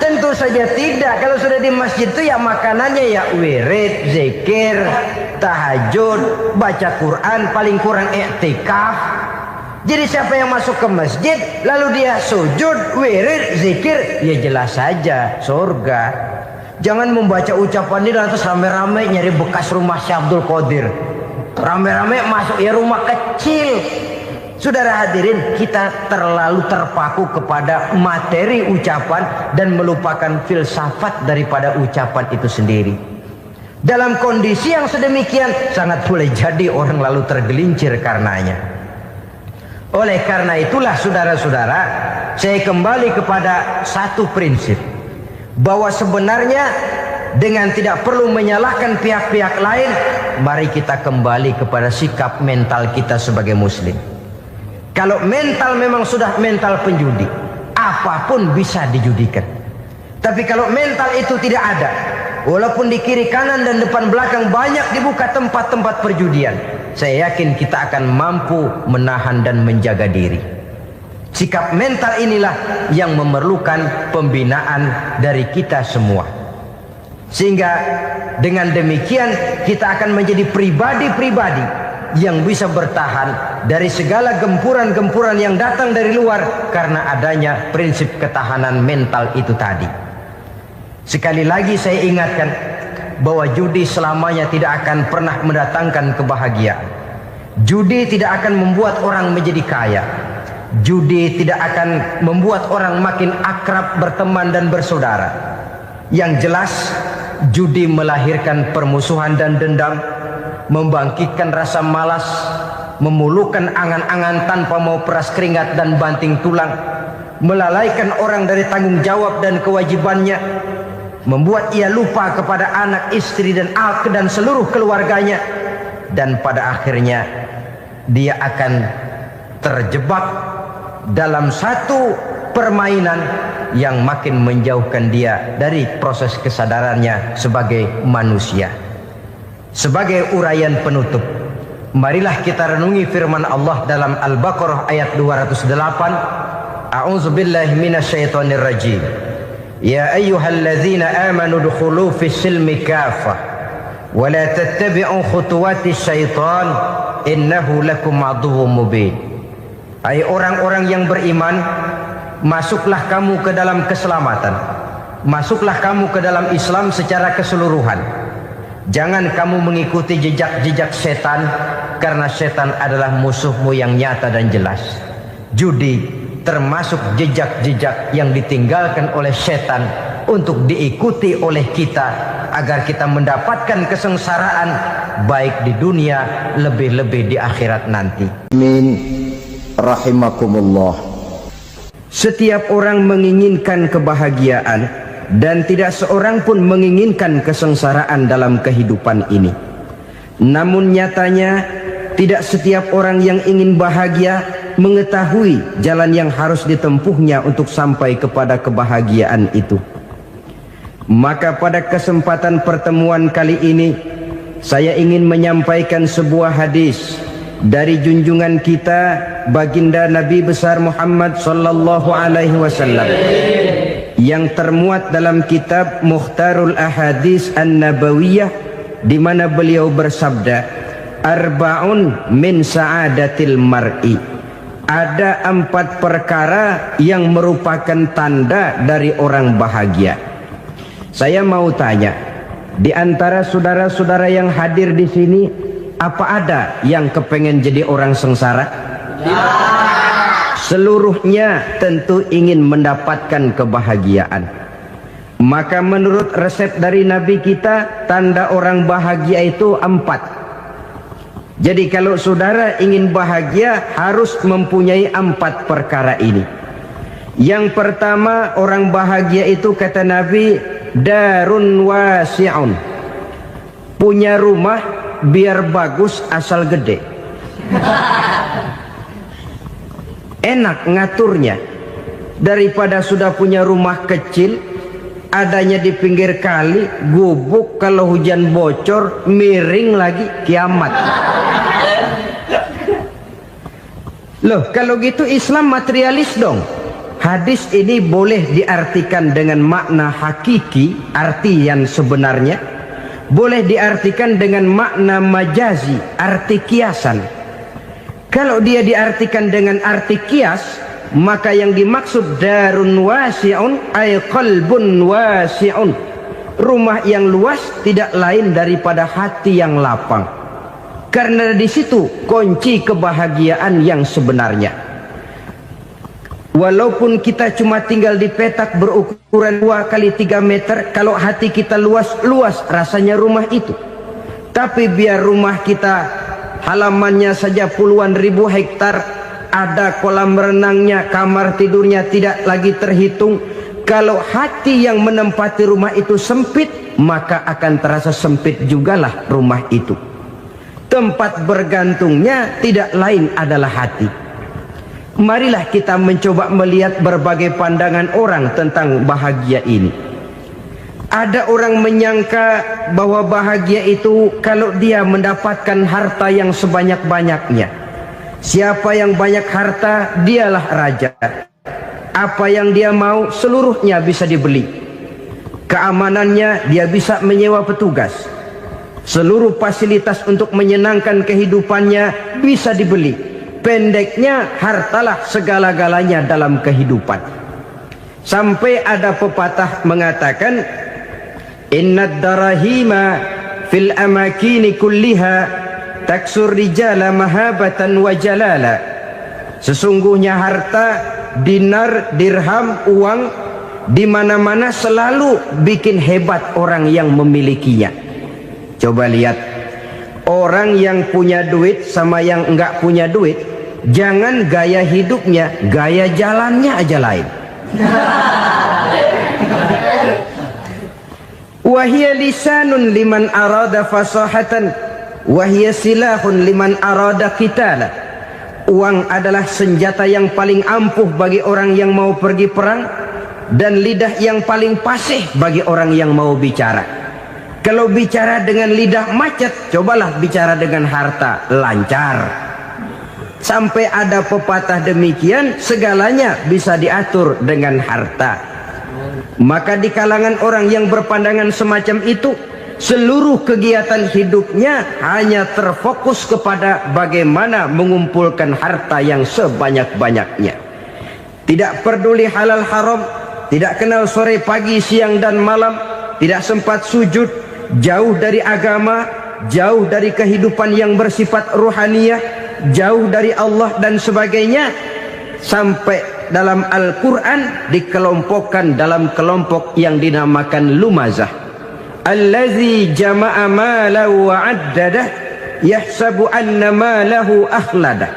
Tentu saja tidak. Kalau sudah di masjid itu ya makanannya ya wirid, zikir, tahajud, baca Quran, paling kurang i'tikaf. Jadi siapa yang masuk ke masjid lalu dia sujud, wirid, zikir, ya jelas saja surga. Jangan membaca ucapan ini lantas rame-rame nyari bekas rumah Syekh Abdul Qadir. Rame-rame masuk ya rumah kecil. Saudara hadirin, kita terlalu terpaku kepada materi ucapan dan melupakan filsafat daripada ucapan itu sendiri. Dalam kondisi yang sedemikian, sangat boleh jadi orang lalu tergelincir karenanya. Oleh karena itulah saudara-saudara, saya kembali kepada satu prinsip, bahwa sebenarnya dengan tidak perlu menyalahkan pihak-pihak lain, mari kita kembali kepada sikap mental kita sebagai muslim. Kalau mental memang sudah mental penjudi, apapun bisa dijudikan. Tapi kalau mental itu tidak ada, walaupun di kiri kanan dan depan belakang banyak dibuka tempat-tempat perjudian, saya yakin kita akan mampu menahan dan menjaga diri. Sikap mental inilah yang memerlukan pembinaan dari kita semua. Sehingga dengan demikian kita akan menjadi pribadi-pribadi yang bisa bertahan dari segala gempuran-gempuran yang datang dari luar karena adanya prinsip ketahanan mental itu tadi. Sekali lagi saya ingatkan bahwa judi selamanya tidak akan pernah mendatangkan kebahagiaan. Judi tidak akan membuat orang menjadi kaya. Judi tidak akan membuat orang makin akrab berteman dan bersaudara. Yang jelas judi melahirkan permusuhan dan dendam, membangkitkan rasa malas, memulukan angan-angan tanpa mau peras keringat dan banting tulang, melalaikan orang dari tanggung jawab dan kewajibannya, membuat ia lupa kepada anak, istri dan seluruh keluarganya, dan pada akhirnya dia akan terjebak dalam satu permainan yang makin menjauhkan dia dari proses kesadarannya sebagai manusia. Sebagai uraian penutup, marilah kita renungi firman Allah dalam Al-Baqarah ayat 208. A'udzubillahi minasyaitonir rajim. Ya ayyuhalladzina amanu dukhulu fis silmi kafah wa la tattabi'u khutuwatis syaitan innahu lakum aduwwum mubin. Hai orang-orang yang beriman, masuklah kamu ke dalam keselamatan. Masuklah kamu ke dalam Islam secara keseluruhan. Jangan kamu mengikuti jejak-jejak setan, karena setan adalah musuhmu yang nyata dan jelas. Judi termasuk jejak-jejak yang ditinggalkan oleh setan untuk diikuti oleh kita agar kita mendapatkan kesengsaraan baik di dunia lebih-lebih di akhirat nanti. Amin. Rahimakumullah. Setiap orang menginginkan kebahagiaan dan tidak seorang pun menginginkan kesengsaraan dalam kehidupan ini. Namun nyatanya tidak setiap orang yang ingin bahagia mengetahui jalan yang harus ditempuhnya untuk sampai kepada kebahagiaan itu. Maka pada kesempatan pertemuan kali ini saya ingin menyampaikan sebuah hadis dari junjungan kita baginda Nabi besar Muhammad sallallahu alaihi wasallam yang termuat dalam kitab Mukhtarul Ahadits An-Nabawiyah, di mana beliau bersabda, arba'un min sa'adatil mar'i. Ada 4 perkara yang merupakan tanda dari orang bahagia. Saya mau tanya, di antara saudara-saudara yang hadir di sini, apa ada yang kepengen jadi orang sengsara? Ya. Seluruhnya tentu ingin mendapatkan kebahagiaan. Maka menurut resep dari Nabi kita, tanda orang bahagia itu 4. Jadi kalau saudara ingin bahagia, harus mempunyai 4 perkara ini. Yang pertama, orang bahagia itu kata Nabi, darun wasi'un, punya rumah biar bagus asal gede. Enak ngaturnya daripada sudah punya rumah kecil adanya di pinggir kali, gubuk, kalau hujan bocor miring lagi, kiamat. Loh, kalau gitu Islam materialis dong. Hadis ini boleh diartikan dengan makna hakiki, arti yang sebenarnya. Boleh diartikan dengan makna majazi, arti kiasan. Kalau dia diartikan dengan arti kias, maka yang dimaksud darun wasi'un ay qalbun wasi'un. Rumah yang luas tidak lain daripada hati yang lapang. Karena di situ kunci kebahagiaan yang sebenarnya. Walaupun kita cuma tinggal di petak berukuran 2 kali 3 meter, kalau hati kita luas-luas rasanya rumah itu. Tapi biar rumah kita halamannya saja puluhan ribu hektar, ada kolam renangnya, kamar tidurnya tidak lagi terhitung. Kalau hati yang menempati rumah itu sempit, maka akan terasa sempit jugalah rumah itu. Tempat bergantungnya tidak lain adalah hati. Marilah kita mencoba melihat berbagai pandangan orang tentang bahagia ini. Ada orang menyangka bahwa bahagia itu kalau dia mendapatkan harta yang sebanyak-banyaknya. Siapa yang banyak harta, dialah raja. Apa yang dia mau, seluruhnya bisa dibeli. Keamanannya, dia bisa menyewa petugas. Seluruh fasilitas untuk menyenangkan kehidupannya bisa dibeli. Pendeknya, hartalah segala-galanya dalam kehidupan. Sampai ada pepatah mengatakan, innad darahima fil amakini kulliha taksur rijala mahabatan wa jalala. Sesungguhnya harta, dinar, dirham, uang, di mana-mana selalu bikin hebat orang yang memilikinya. Coba lihat, orang yang punya duit sama yang enggak punya duit, jangan gaya hidupnya, gaya jalannya aja lain. Wahia lisanun liman arada fasahatan, wahia silahun liman arada qitala. Uang adalah senjata yang paling ampuh bagi orang yang mau pergi perang, dan lidah yang paling fasih bagi orang yang mau bicara. Kalau bicara dengan lidah macet, cobalah bicara dengan harta, lancar. Sampai ada pepatah demikian, segalanya bisa diatur dengan harta. Maka di kalangan orang yang berpandangan semacam itu, seluruh kegiatan hidupnya hanya terfokus kepada bagaimana mengumpulkan harta yang sebanyak-banyaknya. Tidak peduli halal haram, tidak kenal sore pagi siang dan malam, tidak sempat sujud, jauh dari agama, jauh dari kehidupan yang bersifat ruhaniyah, jauh dari Allah dan sebagainya. Sampai dalam Al-Quran dikelompokkan dalam kelompok yang dinamakan lumazah. Allazi jama'a malahu wa'addadah yahsabu anna malahu akhladah.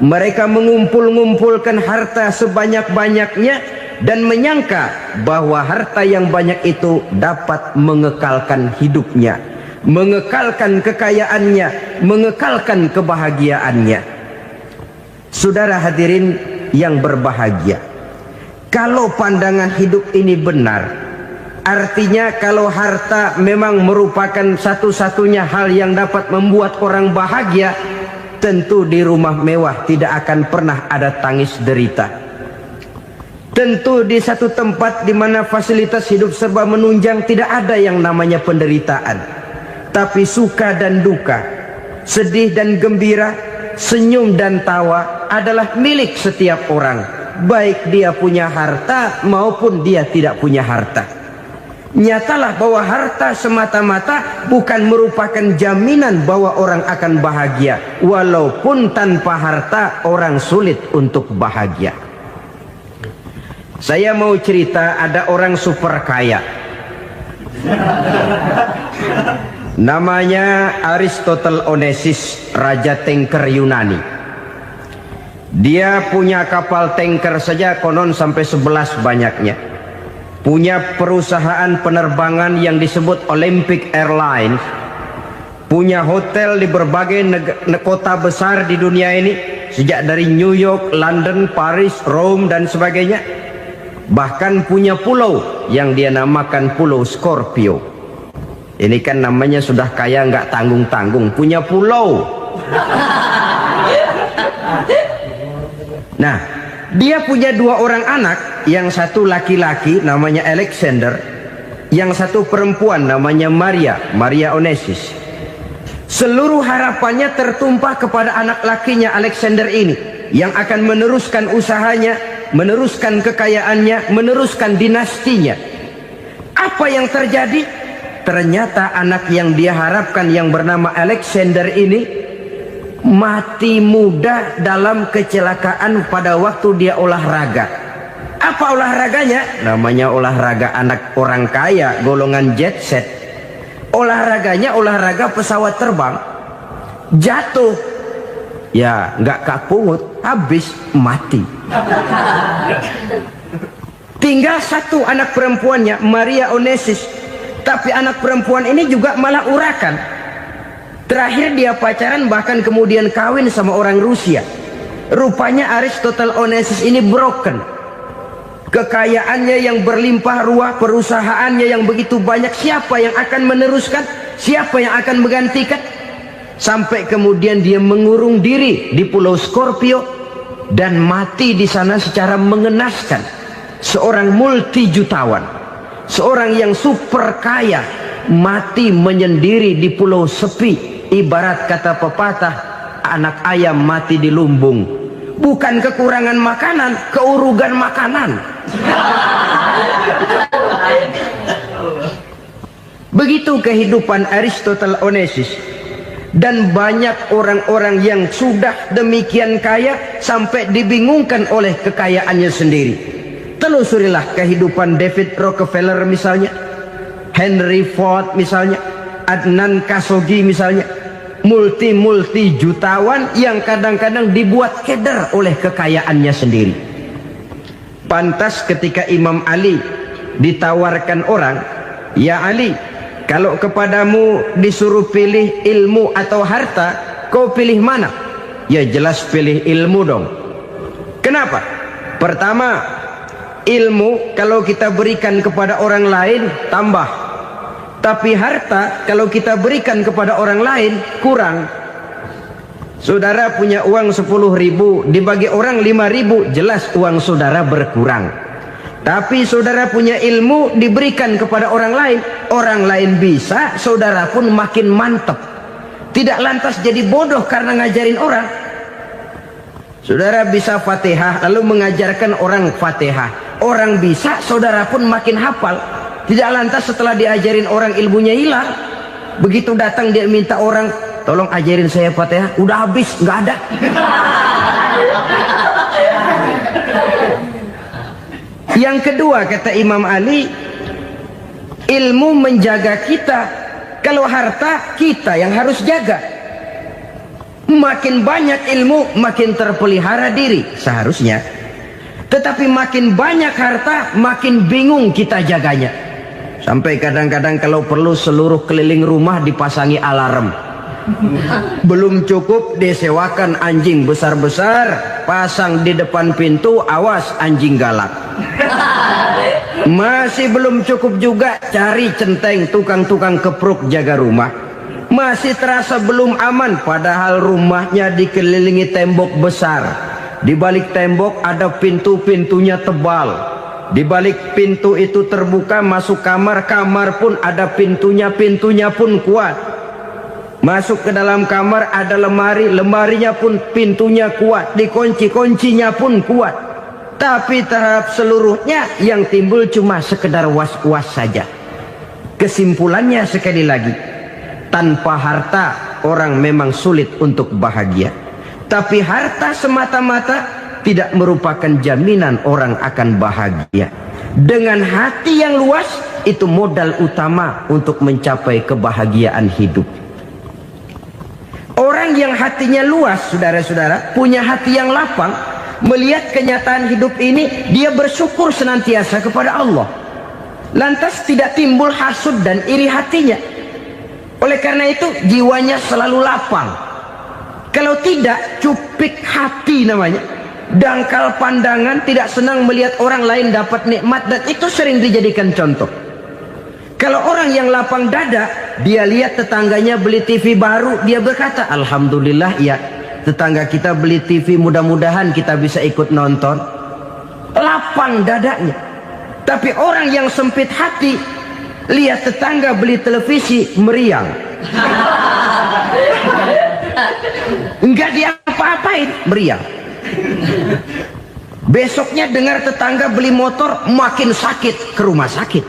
Mereka mengumpulkan harta sebanyak-banyaknya dan menyangka bahwa harta yang banyak itu dapat mengekalkan hidupnya. mengekalkan kekayaannya, mengekalkan kebahagiaannya. Saudara hadirin yang berbahagia, kalau pandangan hidup ini benar, artinya kalau harta memang merupakan satu-satunya hal yang dapat membuat orang bahagia, tentu di rumah mewah tidak akan pernah ada tangis derita. Tentu di satu tempat di mana fasilitas hidup serba menunjang tidak ada yang namanya penderitaan. Tapi suka dan duka, sedih dan gembira, senyum dan tawa adalah milik setiap orang, baik dia punya harta maupun dia tidak punya harta. Nyatalah bahwa harta semata-mata bukan merupakan jaminan bahwa orang akan bahagia, walaupun tanpa harta orang sulit untuk bahagia. Saya mau cerita, ada orang super kaya, namanya Aristotle Onesimus, raja tanker Yunani. Dia punya kapal tanker saja konon sampai 11 banyaknya. Punya perusahaan penerbangan yang disebut Olympic Airlines. Punya hotel di berbagai kota besar di dunia ini, sejak dari New York, London, Paris, Rome dan sebagainya. Bahkan punya pulau yang dia namakan Pulau Scorpio. Ini kan namanya sudah kaya nggak tanggung-tanggung, punya pulau. Nah, dia punya 2 orang anak, yang satu laki-laki namanya Alexander, yang satu perempuan namanya Maria Onesimus. Seluruh harapannya tertumpah kepada anak lakinya Alexander ini, yang akan meneruskan usahanya, meneruskan kekayaannya, meneruskan dinastinya. Apa yang terjadi? Ternyata anak yang dia harapkan yang bernama Alexander ini mati muda dalam kecelakaan pada waktu dia olahraga. Apa olahraganya? Namanya olahraga anak orang kaya, golongan jet set. Olahraganya olahraga pesawat terbang. Jatuh, ya nggak kapungut, habis mati. Tinggal satu anak perempuannya, Maria Onesimus. Tapi anak perempuan ini juga malah urakan. Terakhir dia pacaran, bahkan kemudian kawin sama orang Rusia. Rupanya Aristotle Onesimus ini broken. Kekayaannya yang berlimpah ruah, perusahaannya yang begitu banyak, siapa yang akan meneruskan? Siapa yang akan menggantikan? Sampai kemudian dia mengurung diri di Pulau Scorpio dan mati di sana secara mengenaskan. Seorang multi jutawan, seorang yang super kaya, mati menyendiri di pulau sepi. Ibarat kata pepatah, anak ayam mati di lumbung. Bukan kekurangan makanan, keurugan makanan. Begitu kehidupan Aristotle Onesimus. Dan banyak orang-orang yang sudah demikian kaya sampai dibingungkan oleh kekayaannya sendiri. Telusurilah kehidupan David Rockefeller misalnya, Henry Ford misalnya, Adnan Khashoggi misalnya. Multi jutawan yang kadang-kadang dibuat keder oleh kekayaannya sendiri. Pantas ketika Imam Ali ditawarkan orang, "Ya Ali, kalau kepadamu disuruh pilih ilmu atau harta, kau pilih mana?" Ya jelas pilih ilmu dong. Kenapa? Pertama, ilmu kalau kita berikan kepada orang lain tambah. Tapi harta kalau kita berikan kepada orang lain kurang. Saudara punya uang 10.000, dibagi orang 5.000, jelas uang saudara berkurang. Tapi saudara punya ilmu, diberikan kepada orang lain bisa, saudara pun makin mantep. Tidak lantas jadi bodoh karena ngajarin orang. Saudara bisa Fatihah lalu mengajarkan orang Fatihah. Orang bisa, saudara pun makin hafal. Tidak lantas setelah diajarin orang ilmunya hilang. Begitu datang dia minta orang, "Tolong ajarin saya Fatihah." Udah habis, nggak ada. Yang kedua kata Imam Ali, ilmu menjaga kita. Kalau harta kita yang harus jaga. Makin banyak ilmu makin terpelihara diri seharusnya. Tetapi makin banyak harta makin bingung kita jaganya. Sampai kadang-kadang kalau perlu seluruh keliling rumah dipasangi alarm. Belum cukup disewakan anjing besar-besar, pasang di depan pintu, awas anjing galak. Masih belum cukup juga cari centeng tukang-tukang kepruk jaga rumah. Masih terasa belum aman, padahal rumahnya dikelilingi tembok besar. Di balik tembok ada pintu-pintunya tebal. Di balik pintu itu terbuka masuk kamar, kamar pun ada pintunya, pintunya pun kuat. Masuk ke dalam kamar ada lemari, lemarinya pun pintunya kuat, dikunci, kuncinya pun kuat. Tapi terhadap seluruhnya yang timbul cuma sekedar was-was saja. Kesimpulannya sekali lagi, tanpa harta orang memang sulit untuk bahagia. Tapi harta semata-mata tidak merupakan jaminan orang akan bahagia. Dengan hati yang luas, itu modal utama untuk mencapai kebahagiaan hidup. Orang yang hatinya luas, saudara-saudara, punya hati yang lapang, melihat kenyataan hidup ini, dia bersyukur senantiasa kepada Allah. Lantas tidak timbul hasud dan iri hatinya. Oleh karena itu, jiwanya selalu lapang. Kalau tidak, cupik hati namanya. Dangkal pandangan, tidak senang melihat orang lain dapat nikmat, dan itu sering dijadikan contoh. Kalau orang yang lapang dada, dia lihat tetangganya beli TV baru, dia berkata, alhamdulillah ya, tetangga kita beli TV, mudah-mudahan kita bisa ikut nonton. Lapang dadanya. Tapi orang yang sempit hati, lihat tetangga beli televisi, meriang. Enggak diapa-apain, meriang. Besoknya dengar tetangga beli motor, makin sakit, ke rumah sakit.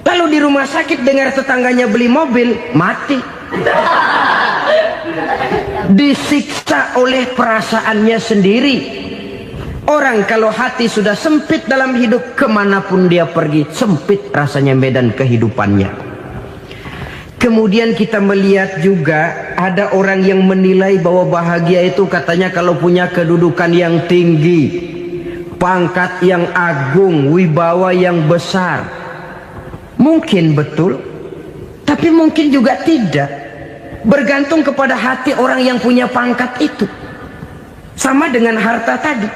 Lalu di rumah sakit dengar tetangganya beli mobil, mati. Disiksa oleh perasaannya sendiri. Orang kalau hati sudah sempit dalam hidup, kemanapun dia pergi, sempit rasanya medan kehidupannya. Kemudian kita melihat juga ada orang yang menilai bahwa bahagia itu katanya kalau punya kedudukan yang tinggi, pangkat yang agung, wibawa yang besar. Mungkin betul, tapi mungkin juga tidak. Bergantung kepada hati orang yang punya pangkat itu. Sama dengan harta tadi.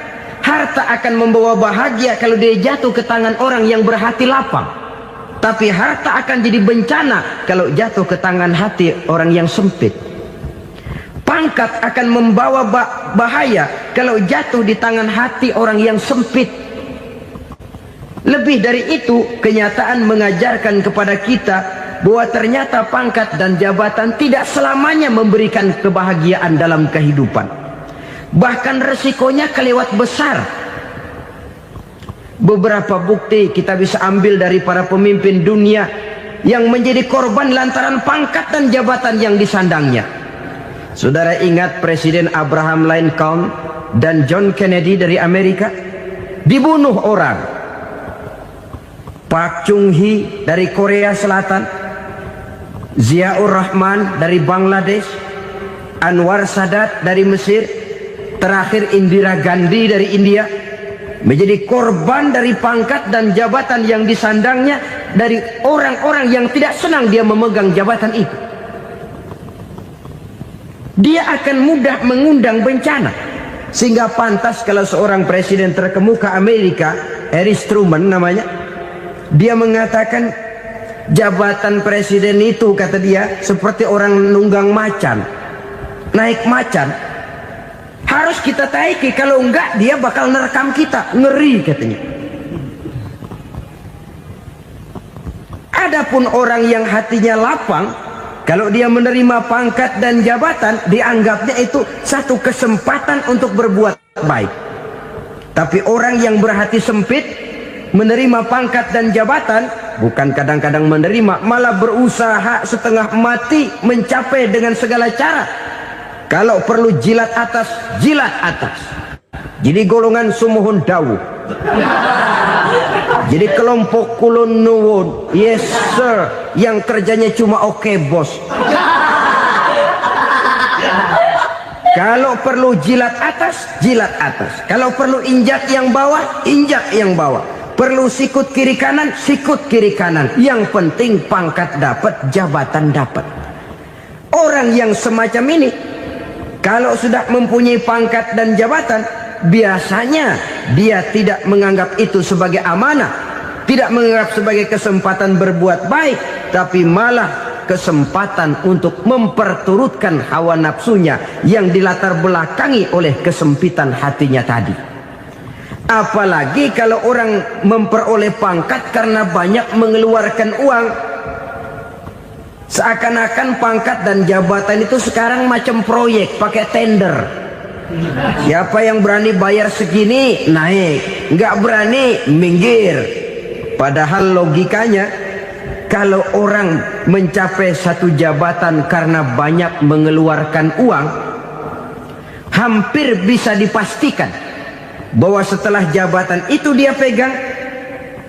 Harta akan membawa bahagia kalau dia jatuh ke tangan orang yang berhati lapang. Tapi harta akan jadi bencana kalau jatuh ke tangan hati orang yang sempit. Pangkat akan membawa bahaya kalau jatuh di tangan hati orang yang sempit. Lebih dari itu, kenyataan mengajarkan kepada kita bahwa ternyata pangkat dan jabatan tidak selamanya memberikan kebahagiaan dalam kehidupan. Bahkan resikonya kelewat besar. Beberapa bukti kita bisa ambil dari para pemimpin dunia yang menjadi korban lantaran pangkat dan jabatan yang disandangnya. Saudara ingat Presiden Abraham Lincoln dan John Kennedy dari Amerika? Dibunuh orang. Park Chung-hee dari Korea Selatan, Ziaur Rahman dari Bangladesh, Anwar Sadat dari Mesir, terakhir Indira Gandhi dari India, menjadi korban dari pangkat dan jabatan yang disandangnya dari orang-orang yang tidak senang dia memegang jabatan itu. Dia akan mudah mengundang bencana. Sehingga pantas kalau seorang presiden terkemuka Amerika, Harry Truman namanya, dia mengatakan jabatan presiden itu, kata dia, seperti orang nunggang macan, naik macan. Harus kita taiki, kalau enggak dia bakal nerekam kita, ngeri katanya. Adapun orang yang hatinya lapang, kalau dia menerima pangkat dan jabatan, dianggapnya itu satu kesempatan untuk berbuat baik. Tapi orang yang berhati sempit, menerima pangkat dan jabatan, bukan kadang-kadang menerima, malah berusaha setengah mati mencapai dengan segala cara. Kalau perlu jilat atas, jilat atas. Jadi golongan sumuhun dawuh. Jadi kelompok kulon nuwun, yes sir, yang kerjanya cuma oke bos. Kalau perlu jilat atas, jilat atas. Kalau perlu injak yang bawah, injak yang bawah. Perlu sikut kiri kanan, sikut kiri kanan. Yang penting pangkat dapat, jabatan dapat. Orang yang semacam ini, kalau sudah mempunyai pangkat dan jabatan, biasanya dia tidak menganggap itu sebagai amanah, tidak menganggap sebagai kesempatan berbuat baik, tapi malah kesempatan untuk memperturutkan hawa nafsunya yang dilatar belakangi oleh kesempitan hatinya tadi. Apalagi kalau orang memperoleh pangkat karena banyak mengeluarkan uang. Seakan-akan pangkat dan jabatan itu sekarang macam proyek, pakai tender. Siapa yang berani bayar segini naik, nggak berani minggir. Padahal logikanya, kalau orang mencapai satu jabatan karena banyak mengeluarkan uang, hampir bisa dipastikan bahwa setelah jabatan itu dia pegang,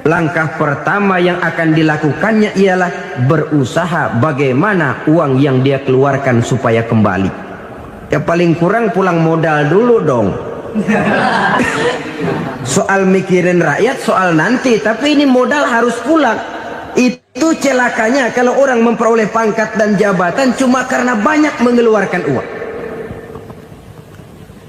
langkah pertama yang akan dilakukannya ialah berusaha bagaimana uang yang dia keluarkan supaya kembali. Ya paling kurang pulang modal dulu dong. Soal mikirin rakyat soal nanti, tapi ini modal harus pulang. Itu celakanya kalau orang memperoleh pangkat dan jabatan cuma karena banyak mengeluarkan uang.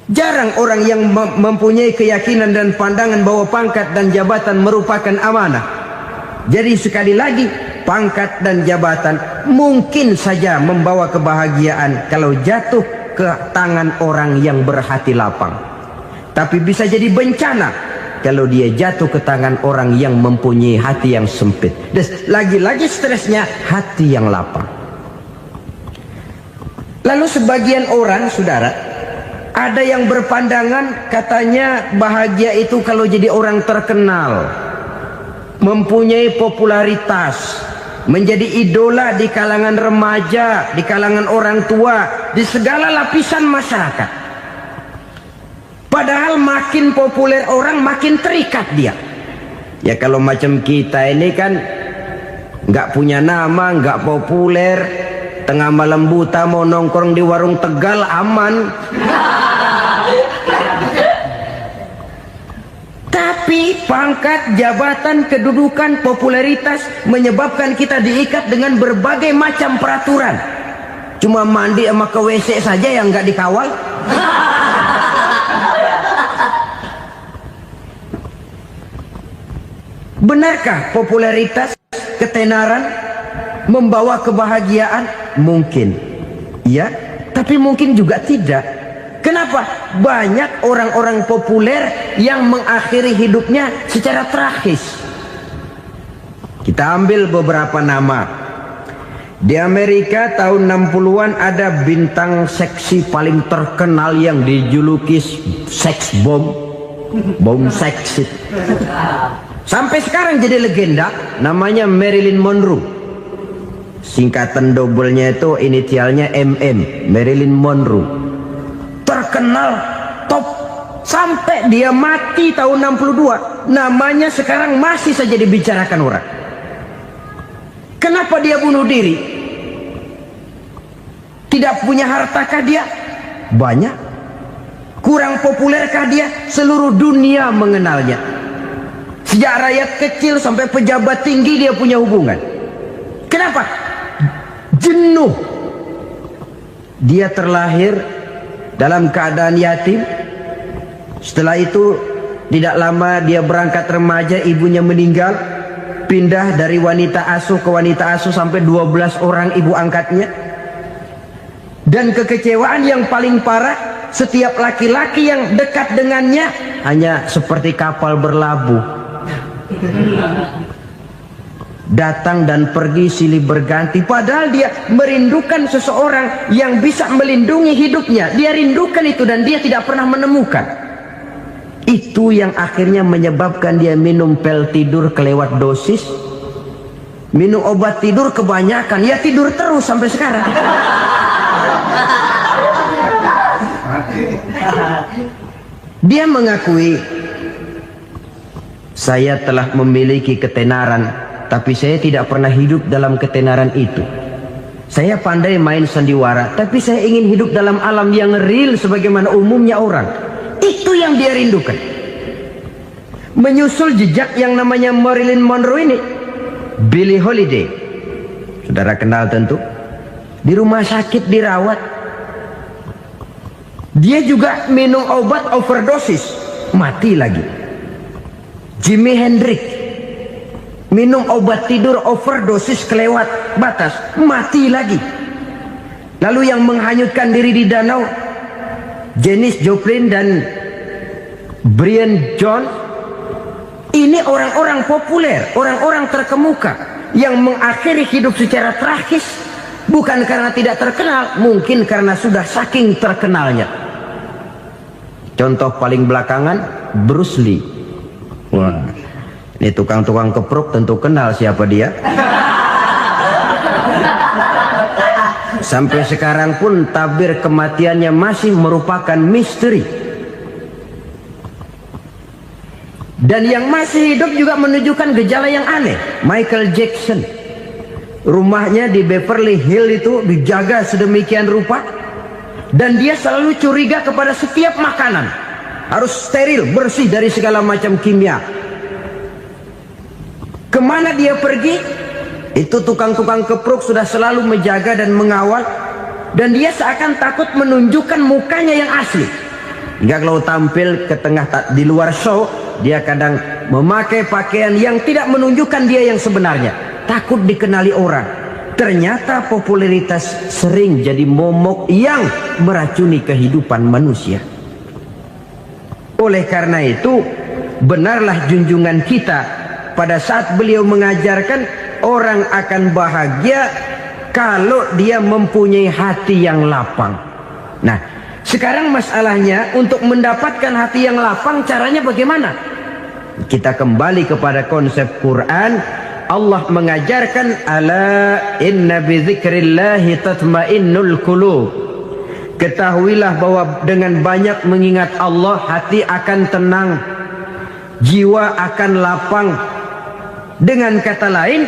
Jarang orang yang mempunyai keyakinan dan pandangan bahwa pangkat dan jabatan merupakan amanah. Jadi sekali lagi, pangkat dan jabatan mungkin saja membawa kebahagiaan kalau jatuh ke tangan orang yang berhati lapang. Tapi bisa jadi bencana kalau dia jatuh ke tangan orang yang mempunyai hati yang sempit. Dan lagi-lagi stresnya hati yang lapang. Lalu sebagian orang, saudara, ada yang berpandangan katanya bahagia itu kalau jadi orang terkenal, mempunyai popularitas, menjadi idola di kalangan remaja, di kalangan orang tua, di segala lapisan masyarakat. Padahal makin populer orang makin terikat dia. Ya kalau macam kita ini kan nggak punya nama, nggak populer, tengah malam buta mau nongkrong di warung Tegal aman. Tapi pangkat, jabatan, kedudukan, popularitas menyebabkan kita diikat dengan berbagai macam peraturan. Cuma mandi sama ke WC saja yang nggak dikawal. Benarkah popularitas, ketenaran membawa kebahagiaan? Mungkin, ya, tapi mungkin juga tidak. Kenapa? Banyak orang-orang populer yang mengakhiri hidupnya secara tragis. Kita ambil beberapa nama. Di Amerika tahun 60-an ada bintang seksi paling terkenal yang dijuluki seks bom. Bom seks. Sampai sekarang jadi legenda, namanya Marilyn Monroe. Singkatan dobelnya itu inisialnya MM, Marilyn Monroe. Terkenal, top, sampai dia mati tahun 62. Namanya sekarang masih saja dibicarakan orang. Kenapa dia bunuh diri? Tidak punya hartakah dia? Banyak. Kurang populerkah dia? Seluruh dunia mengenalnya. Sejak rakyat kecil sampai pejabat tinggi dia punya hubungan. Kenapa? Jenuh. Dia terlahir dalam keadaan yatim. Setelah itu tidak lama dia berangkat remaja, ibunya meninggal. Pindah dari wanita asuh ke wanita asuh sampai 12 orang ibu angkatnya. Dan kekecewaan yang paling parah, setiap laki-laki yang dekat dengannya hanya seperti kapal berlabuh. Datang dan pergi silih berganti. Padahal dia merindukan seseorang yang bisa melindungi hidupnya. Dia rindukan itu dan dia tidak pernah menemukan. Itu yang akhirnya menyebabkan dia minum pil tidur kelewat dosis, minum obat tidur kebanyakan. Ya tidur terus sampai sekarang. Dia mengakui, saya telah memiliki ketenaran, tapi saya tidak pernah hidup dalam ketenaran itu. Saya pandai main sandiwara, tapi saya ingin hidup dalam alam yang real sebagaimana umumnya orang. Itu yang dia rindukan. menyusul jejak yang namanya Marilyn Monroe ini. Billie Holiday, saudara kenal tentu, di rumah sakit dirawat. Dia juga minum obat overdosis, mati lagi. Jimi Hendrix minum obat tidur overdosis kelewat batas, mati lagi. Lalu yang menghanyutkan diri di danau, Janis Joplin dan Brian Jones. Ini orang-orang populer, orang-orang terkemuka yang mengakhiri hidup secara tragis, bukan karena tidak terkenal, mungkin karena sudah saking terkenalnya. Contoh paling belakangan, Bruce Lee. Wah, ini tukang-tukang keprok tentu kenal siapa dia. Sampai sekarang pun tabir kematiannya masih merupakan misteri. Dan yang masih hidup juga menunjukkan gejala yang aneh. Michael Jackson, rumahnya di Beverly Hills itu dijaga sedemikian rupa, dan dia selalu curiga kepada setiap makanan harus steril, bersih dari segala macam kimia. Kemana dia pergi, itu tukang-tukang keprok sudah selalu menjaga dan mengawal, dan dia seakan takut menunjukkan mukanya yang asli. Hingga kalau tampil ke tengah di luar show, dia kadang memakai pakaian yang tidak menunjukkan dia yang sebenarnya, takut dikenali orang. Ternyata popularitas sering jadi momok yang meracuni kehidupan manusia. Oleh karena itu, benarlah junjungan kita pada saat beliau mengajarkan orang akan bahagia kalau dia mempunyai hati yang lapang. Nah, sekarang masalahnya untuk mendapatkan hati yang lapang, caranya bagaimana? Kita kembali kepada konsep Quran. Allah mengajarkan, ala inna bidzikrillahi tatmainnul qulub. Ketahuilah bahwa dengan banyak mengingat Allah, hati akan tenang, jiwa akan lapang. Dengan kata lain,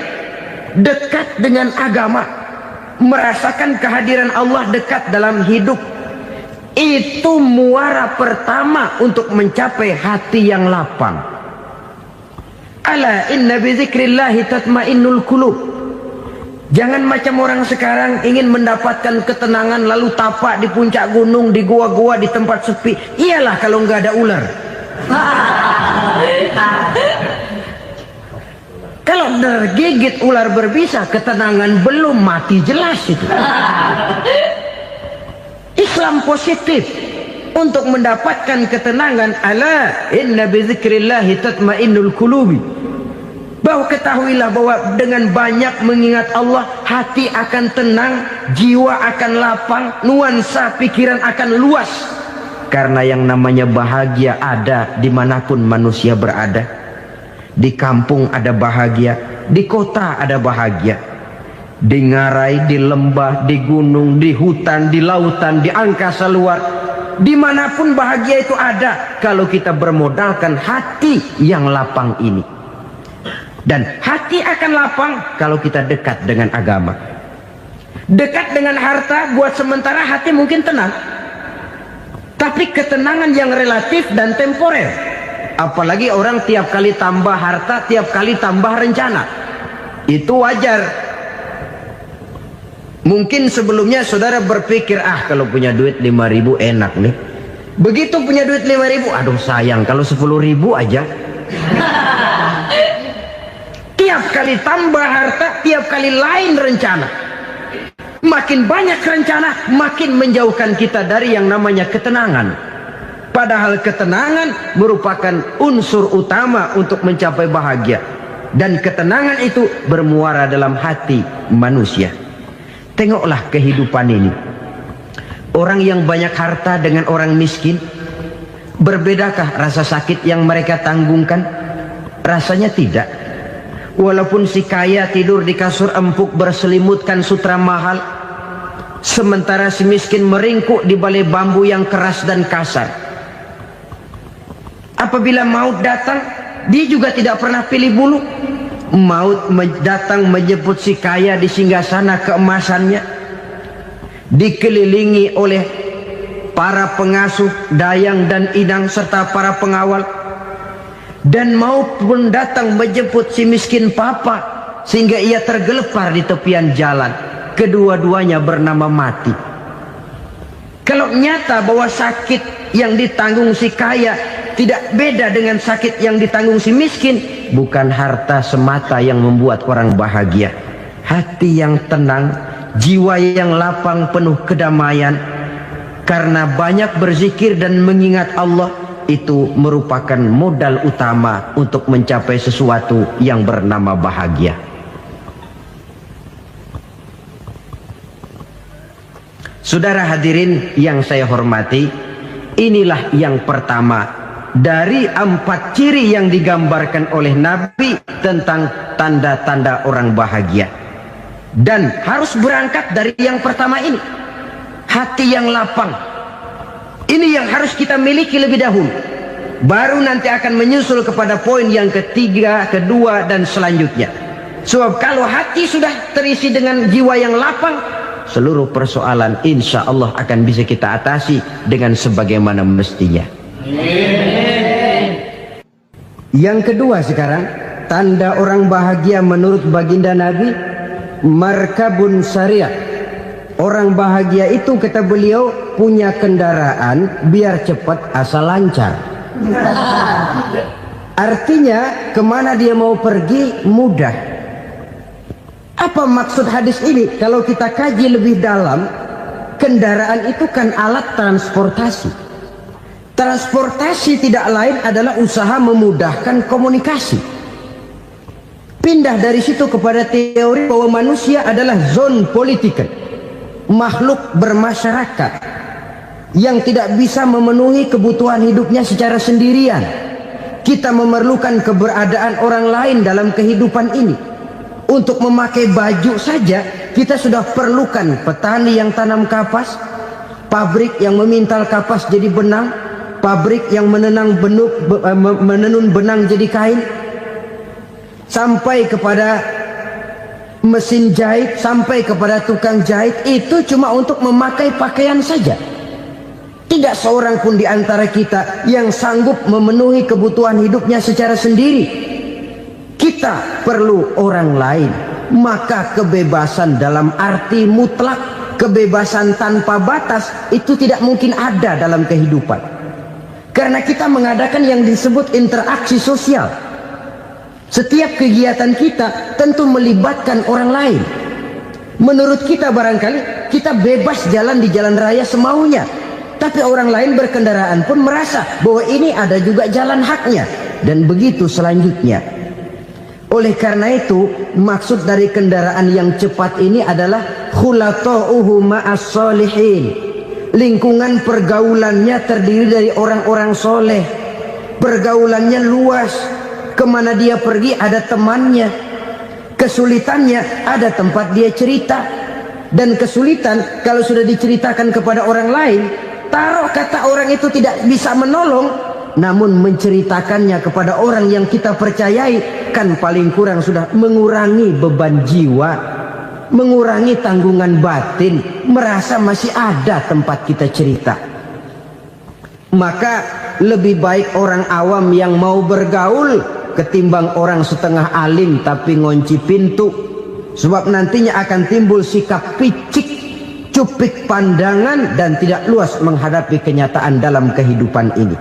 dekat dengan agama, merasakan kehadiran Allah dekat dalam hidup. Itu muara pertama untuk mencapai hati yang lapang. Ala inna bizikrillahi tatmainnul qulub. Jangan macam orang sekarang ingin mendapatkan ketenangan lalu tapak di puncak gunung, di gua-gua, di tempat sepi. Iyalah kalau nggak ada ular. Kalau tergigit ular berbisa, ketenangan belum, mati jelas itu. Islam positif untuk mendapatkan ketenangan. Ala inna bizikrillahi tatmainnul qulubi. Bahwa ketahuilah bahwa dengan banyak mengingat Allah, hati akan tenang, jiwa akan lapang, nuansa pikiran akan luas. Karena yang namanya bahagia ada dimanapun manusia berada. Di kampung ada bahagia, di kota ada bahagia. Di ngarai, di lembah, di gunung, di hutan, di lautan, di angkasa luar, dimanapun bahagia itu ada kalau kita bermodalkan hati yang lapang ini. Dan hati akan lapang kalau kita dekat dengan agama. Dekat dengan harta buat sementara hati mungkin tenang, tapi ketenangan yang relatif dan temporer. Apalagi orang tiap kali tambah harta, tiap kali tambah rencana, itu wajar. Mungkin sebelumnya saudara berpikir, kalau punya duit 5.000 enak nih. Begitu punya duit 5.000, aduh sayang kalau 10.000 aja. Tiap kali tambah harta, tiap kali lain rencana. Makin banyak rencana, makin menjauhkan kita dari yang namanya ketenangan. Padahal ketenangan merupakan unsur utama untuk mencapai bahagia. Dan ketenangan itu bermuara dalam hati manusia. Tengoklah kehidupan ini. Orang yang banyak harta dengan orang miskin, berbedakah rasa sakit yang mereka tanggungkan? Rasanya tidak. Walaupun si kaya tidur di kasur empuk berselimutkan sutra mahal, sementara si miskin meringkuk di balai bambu yang keras dan kasar. Apabila maut datang, dia juga tidak pernah pilih bulu. Maut datang menjemput si kaya di singgasana keemasannya, dikelilingi oleh para pengasuh, dayang dan inang serta para pengawal. dan maupun datang menjemput si miskin papa sehingga ia tergelepar di tepian jalan. Kedua-duanya bernama mati. Kalau nyata bahwa sakit yang ditanggung si kaya tidak beda dengan sakit yang ditanggung si miskin, bukan harta semata yang membuat orang bahagia. Hati yang tenang, jiwa yang lapang penuh kedamaian karena banyak berzikir dan mengingat Allah, itu merupakan modal utama untuk mencapai sesuatu yang bernama bahagia. Saudara hadirin yang saya hormati, inilah yang pertama dari 4 ciri yang digambarkan oleh Nabi tentang tanda-tanda orang bahagia. Dan harus berangkat dari yang pertama ini, hati yang lapang. Ini yang harus kita miliki lebih dahulu, baru nanti akan menyusul kepada poin yang ketiga, kedua, dan selanjutnya. Sebab kalau hati sudah terisi dengan jiwa yang lapang, seluruh persoalan insya Allah akan bisa kita atasi dengan sebagaimana mestinya. Yang kedua sekarang, tanda orang bahagia menurut baginda Nabi, markabun syariah. Orang bahagia itu, kata beliau, punya kendaraan biar cepat asal lancar. Artinya kemana dia mau pergi mudah. Apa maksud hadis ini? Kalau kita kaji lebih dalam, kendaraan itu kan alat transportasi. Transportasi tidak lain adalah usaha memudahkan komunikasi. Pindah dari situ kepada teori bahwa manusia adalah zon political, makhluk bermasyarakat yang tidak bisa memenuhi kebutuhan hidupnya secara sendirian. Kita memerlukan keberadaan orang lain dalam kehidupan ini. Untuk memakai baju saja kita sudah perlukan petani yang tanam kapas, pabrik yang memintal kapas jadi benang, pabrik yang menenun benang jadi kain, sampai kepada mesin jahit, sampai kepada tukang jahit. Itu cuma untuk memakai pakaian saja. Tidak seorang pun di antara kita yang sanggup memenuhi kebutuhan hidupnya secara sendiri. Kita perlu orang lain. Maka kebebasan dalam arti mutlak, kebebasan tanpa batas, itu tidak mungkin ada dalam kehidupan. Karena kita mengadakan yang disebut interaksi sosial. Setiap kegiatan kita tentu melibatkan orang lain. Menurut kita barangkali kita bebas jalan di jalan raya semaunya, tapi orang lain berkendaraan pun merasa bahwa ini ada juga jalan haknya, dan begitu selanjutnya. Oleh karena itu, maksud dari kendaraan yang cepat ini adalah khulata'uhu ma'as solihin. Lingkungan pergaulannya terdiri dari orang-orang soleh. Pergaulannya luas. Kemana dia pergi ada temannya. Kesulitannya ada tempat dia cerita. Dan kesulitan kalau sudah diceritakan kepada orang lain, taruh kata orang itu tidak bisa menolong, namun menceritakannya kepada orang yang kita percayai, kan paling kurang sudah mengurangi beban jiwa, mengurangi tanggungan batin, merasa masih ada tempat kita cerita. Maka lebih baik orang awam yang mau bergaul ketimbang orang setengah alim tapi ngunci pintu. Sebab nantinya akan timbul sikap picik, cupik pandangan, dan tidak luas menghadapi kenyataan dalam kehidupan ini.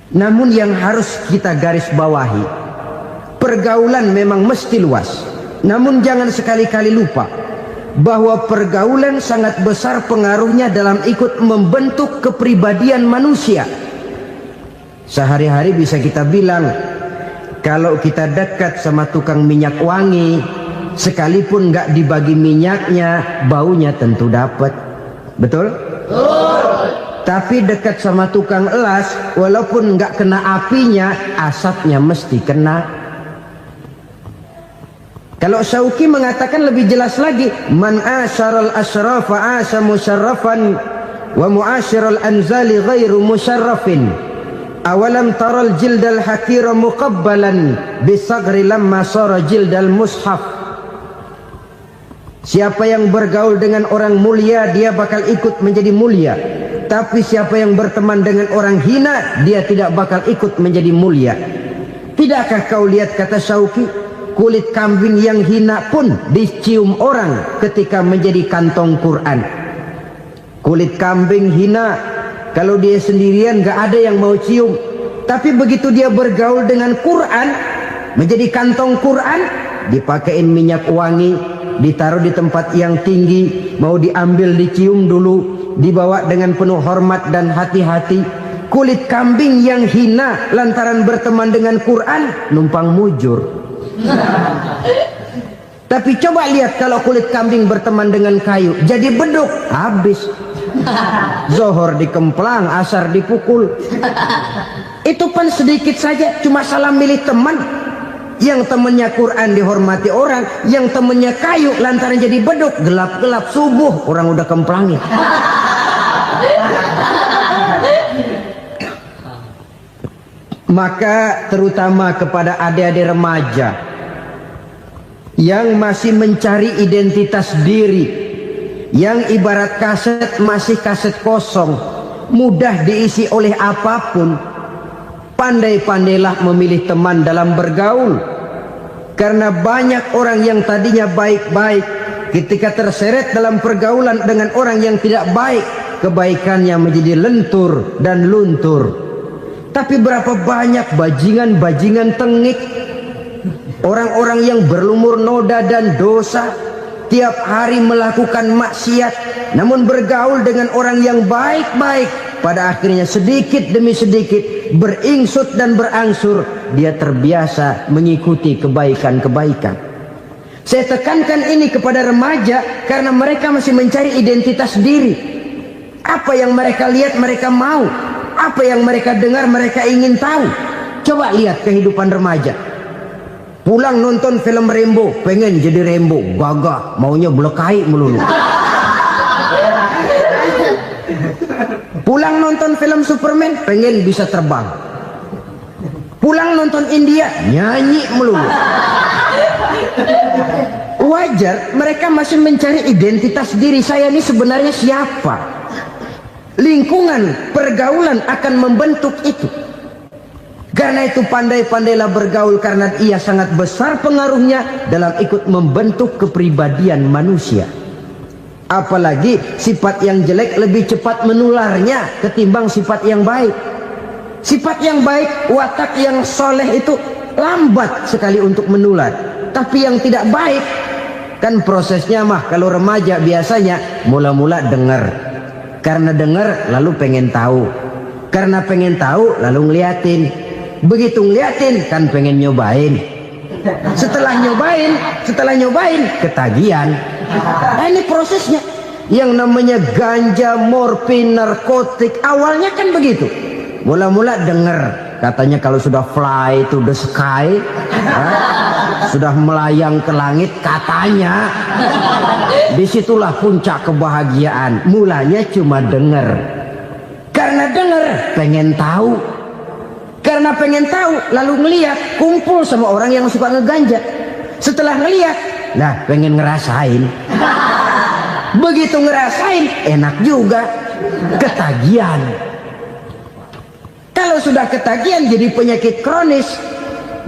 Namun yang harus kita garis bawahi, pergaulan memang mesti luas. Namun jangan sekali-kali lupa bahwa pergaulan sangat besar pengaruhnya dalam ikut membentuk kepribadian manusia. Sehari-hari bisa kita bilang, kalau kita dekat sama tukang minyak wangi, sekalipun nggak dibagi minyaknya, baunya tentu dapat. Betul? Tapi dekat sama tukang elas, walaupun nggak kena apinya, asapnya mesti kena. Kalau Syauqi mengatakan lebih jelas lagi, man asyaral asrafa asa musyarrafan wa muasyiral anzali ghairu musyarrafin. Awalam taral jildal hakira muqabbalan bisagri lamma sara jildal mushaf. Siapa yang bergaul dengan orang mulia, dia bakal ikut menjadi mulia. Tapi siapa yang berteman dengan orang hina, dia tidak bakal ikut menjadi mulia. Tidakkah kau lihat, kata Syauqi, kulit kambing yang hina pun dicium orang ketika menjadi kantong Quran. Kulit kambing hina, kalau dia sendirian gak ada yang mau cium. Tapi begitu dia bergaul dengan Quran, menjadi kantong Quran, dipakein minyak wangi, ditaruh di tempat yang tinggi, mau diambil dicium dulu, dibawa dengan penuh hormat dan hati-hati. Kulit kambing yang hina lantaran berteman dengan Quran, numpang mujur. Tapi coba lihat kalau kulit kambing berteman dengan kayu, jadi beduk, habis. Zohor dikemplang, asar dipukul. Itu pun sedikit saja, cuma salah milih teman. Yang temannya Quran dihormati orang, yang temannya kayu lantaran jadi beduk, gelap-gelap subuh orang udah kemplangin. Maka terutama kepada adik-adik remaja yang masih mencari identitas diri, yang ibarat kaset masih kaset kosong, mudah diisi oleh apapun, pandai-pandailah memilih teman dalam bergaul. Karena banyak orang yang tadinya baik-baik, ketika terseret dalam pergaulan dengan orang yang tidak baik, kebaikannya menjadi lentur dan luntur. Tapi berapa banyak bajingan-bajingan tengik, orang-orang yang berlumur noda dan dosa, tiap hari melakukan maksiat, namun bergaul dengan orang yang baik-baik, pada akhirnya sedikit demi sedikit beringsut dan berangsur dia terbiasa mengikuti kebaikan-kebaikan. Saya tekankan ini kepada remaja karena mereka masih mencari identitas diri. Apa yang mereka lihat mereka mau, apa yang mereka dengar mereka ingin tahu. Coba lihat kehidupan remaja. Pulang nonton film Rambo, pengen jadi Rambo, gagah, maunya belekai melulu. Pulang nonton film Superman, pengen bisa terbang. Pulang nonton India, nyanyi melulu. Wajar, mereka masih mencari identitas diri. Saya ini sebenarnya siapa? Lingkungan, pergaulan akan membentuk itu. Karena itu pandai-pandailah bergaul, karena ia sangat besar pengaruhnya dalam ikut membentuk kepribadian manusia. Apalagi sifat yang jelek lebih cepat menularnya ketimbang sifat yang baik. Sifat yang baik, watak yang soleh itu lambat sekali untuk menular. Tapi yang tidak baik, kan prosesnya mah kalau remaja biasanya mula-mula dengar. Karena dengar lalu pengen tahu. Karena pengen tahu lalu ngeliatin. Begitu ngeliatin kan pengen nyobain. Setelah nyobain ketagihan. Nah, ini prosesnya. Yang namanya ganja, morfin, narkotik, awalnya kan begitu. Mula-mula dengar, katanya kalau sudah fly to the sky, sudah melayang ke langit, katanya disitulah puncak kebahagiaan. Mulanya cuma dengar. Karena dengar pengen tahu. Karena pengen tahu lalu ngeliat, kumpul sama orang yang suka ngeganja. Setelah ngeliat, nah pengen ngerasain. Begitu ngerasain enak juga, ketagihan. Kalau sudah ketagihan jadi penyakit kronis,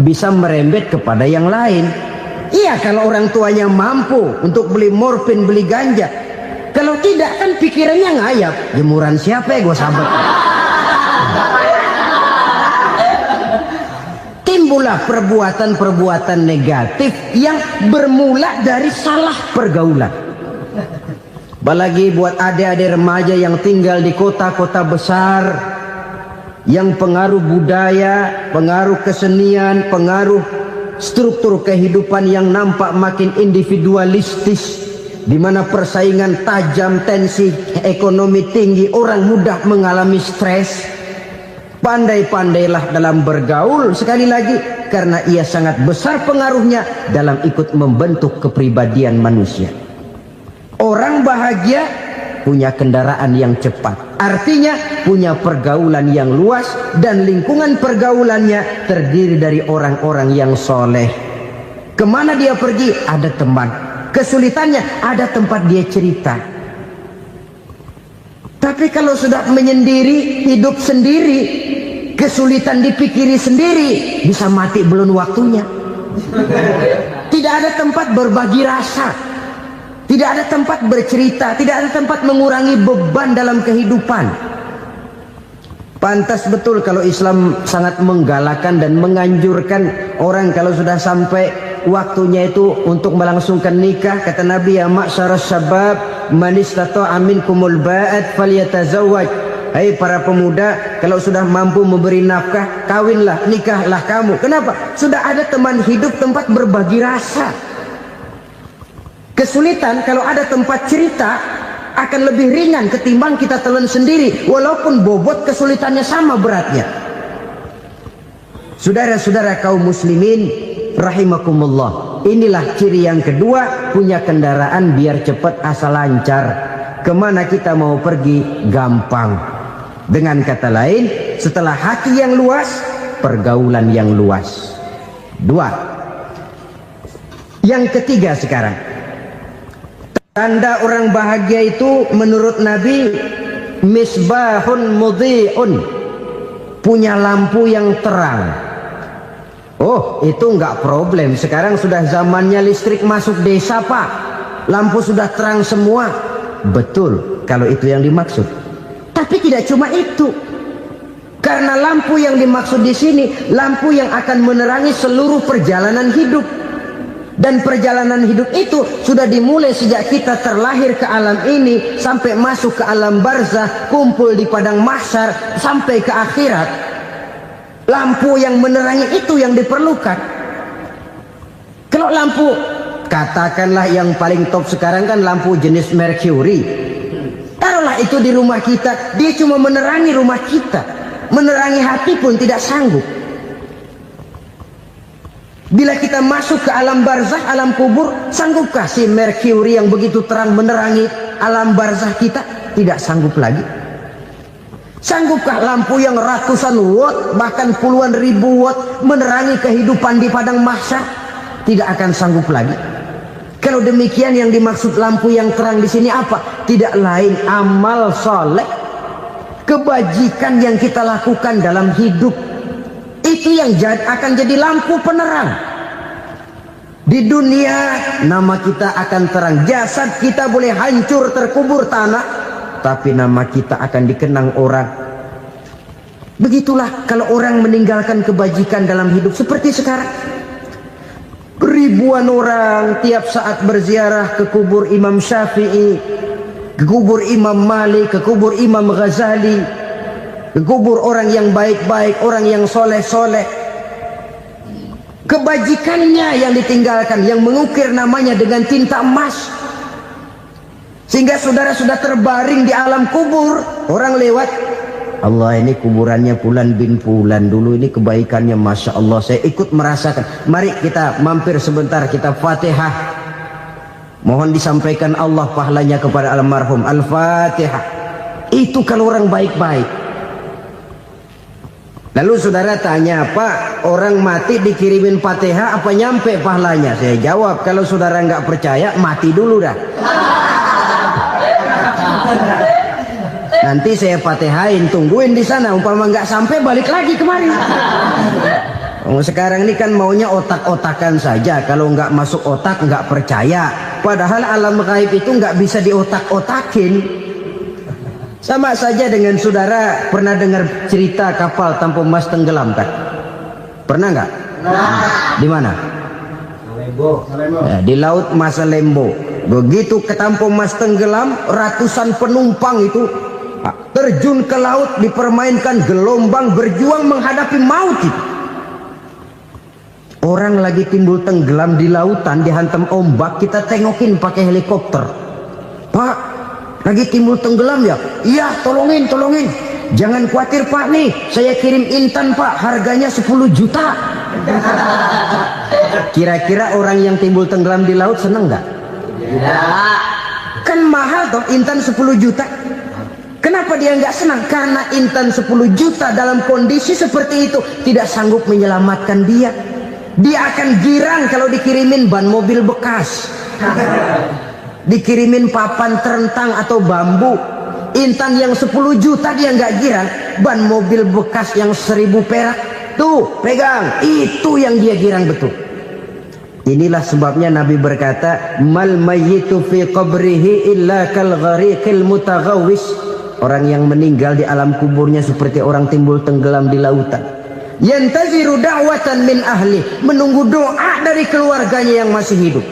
bisa merembet kepada yang lain. Iya, kalau orang tuanya mampu untuk beli morfin, beli ganja. Kalau tidak kan pikirannya ngayap, jemuran siapa ya gue sabet. Timbullah perbuatan-perbuatan negatif yang bermula dari salah pergaulan. Apalagi buat adik-adik remaja yang tinggal di kota-kota besar, yang pengaruh budaya, pengaruh kesenian, pengaruh struktur kehidupan yang nampak makin individualistis, di mana persaingan tajam, tensi ekonomi tinggi, orang mudah mengalami stres. Pandai-pandailah dalam bergaul, sekali lagi, karena ia sangat besar pengaruhnya dalam ikut membentuk kepribadian manusia. Orang bahagia punya kendaraan yang cepat, artinya punya pergaulan yang luas, dan lingkungan pergaulannya terdiri dari orang-orang yang soleh. Kemana dia pergi ada teman, kesulitannya ada tempat dia cerita. Tapi kalau sudah menyendiri, hidup sendiri, kesulitan dipikiri sendiri, bisa mati belum waktunya. Tidak ada tempat berbagi rasa, tidak ada tempat bercerita, tidak ada tempat mengurangi beban dalam kehidupan. Pantas betul kalau Islam sangat menggalakkan dan menganjurkan orang kalau sudah sampai waktunya itu untuk melangsungkan nikah. Kata Nabi, ya ma'syaras syabab man istata'a minkumul ba'at falyatazawwaj. Hai para pemuda, kalau sudah mampu memberi nafkah, kawinlah, nikahlah kamu. Kenapa? Sudah ada teman hidup, tempat berbagi rasa. Kesulitan kalau ada tempat cerita akan lebih ringan ketimbang kita telan sendiri, walaupun bobot kesulitannya sama beratnya. Saudara-saudara kaum muslimin rahimakumullah, inilah ciri yang kedua, punya kendaraan biar cepat asal lancar. Kemana kita mau pergi gampang. Dengan kata lain, setelah hati yang luas, pergaulan yang luas. Dua. Yang ketiga sekarang, tanda orang bahagia itu menurut Nabi, misbahun mudhi'un, punya lampu yang terang. Oh, itu enggak problem. Sekarang sudah zamannya listrik masuk desa, Pak. Lampu sudah terang semua. Betul, kalau itu yang dimaksud. Tapi tidak cuma itu. Karena lampu yang dimaksud di sini, lampu yang akan menerangi seluruh perjalanan hidup. Dan perjalanan hidup itu sudah dimulai sejak kita terlahir ke alam ini, sampai masuk ke alam barzah, kumpul di padang mahsyar, sampai ke akhirat. Lampu yang menerangi itu yang diperlukan. Kalau lampu, katakanlah yang paling top sekarang kan lampu jenis Mercury. Taruhlah itu di rumah kita, dia cuma menerangi rumah kita, menerangi hati pun tidak sanggup. Bila kita masuk ke alam barzah, alam kubur, sanggupkah si Mercury yang begitu terang menerangi alam barzah kita? Tidak sanggup lagi. Sanggupkah lampu yang ratusan watt, bahkan puluhan ribu watt menerangi kehidupan di padang mahsyar? Tidak akan sanggup lagi. Kalau demikian, yang dimaksud lampu yang terang di sini apa? Tidak lain amal soleh, kebajikan yang kita lakukan dalam hidup. Itu yang akan jadi lampu penerang. Di dunia nama kita akan terang. Jasad kita boleh hancur terkubur tanah, tapi nama kita akan dikenang orang. Begitulah kalau orang meninggalkan kebajikan dalam hidup seperti sekarang. Ribuan orang tiap saat berziarah ke kubur Imam Syafi'i, ke kubur Imam Malik, ke kubur Imam Ghazali, ke kubur orang yang baik-baik, orang yang soleh-soleh. Kebajikannya yang ditinggalkan, yang mengukir namanya dengan tinta emas. Sehingga saudara sudah terbaring di alam kubur, orang lewat, Allah, ini kuburannya Fulan bin Fulan, dulu ini kebaikannya Masya Allah, saya ikut merasakan. Mari kita mampir sebentar, kita Fatihah. Mohon disampaikan Allah pahalanya kepada almarhum. Al-Fatihah. Itu kalau orang baik-baik. Lalu saudara tanya, Pak, orang mati dikirimin Fatihah apa nyampe pahalanya? Saya jawab, kalau saudara nggak percaya, mati dulu dah. Nanti saya Fatihain, tungguin di sana. Umpama nggak sampai, balik lagi kemari. Sekarang ini kan maunya otak-otakan saja. Kalau nggak masuk otak, nggak percaya. Padahal alam gaib itu nggak bisa diotak-otakin. Sama saja dengan saudara pernah dengar cerita kapal Tampu Mas tenggelam kan? Pernah nggak? Di mana? Di Laut Masalembo. Begitu ke Tampu Mas tenggelam, ratusan penumpang itu terjun ke laut, dipermainkan gelombang, berjuang menghadapi maut itu. Orang lagi timbul tenggelam di lautan, dihantam ombak, kita tengokin pakai helikopter. Pak, lagi timbul tenggelam ya? Iya, tolongin. Jangan khawatir Pak, nih saya kirim intan Pak, harganya 10 juta. Kira-kira orang yang timbul tenggelam di laut seneng nggak? Tidak. Kan mahal toh intan 10 juta. Kenapa dia nggak senang? Karena intan 10 juta dalam kondisi seperti itu tidak sanggup menyelamatkan dia. Dia akan girang kalau dikirimin ban mobil bekas, dikirimin papan terentang atau bambu. Intan yang 10 juta dia nggak girang, ban mobil bekas yang 1000 perak tuh pegang, itu yang dia girang betul. Inilah sebabnya Nabi berkata, mal mayyitu fi qabrihi illa kal ghariqil mutaghawwis. Orang yang meninggal di alam kuburnya seperti orang timbul tenggelam di lautan. Yantaziru da'watan min ahli, menunggu doa dari keluarganya yang masih hidup.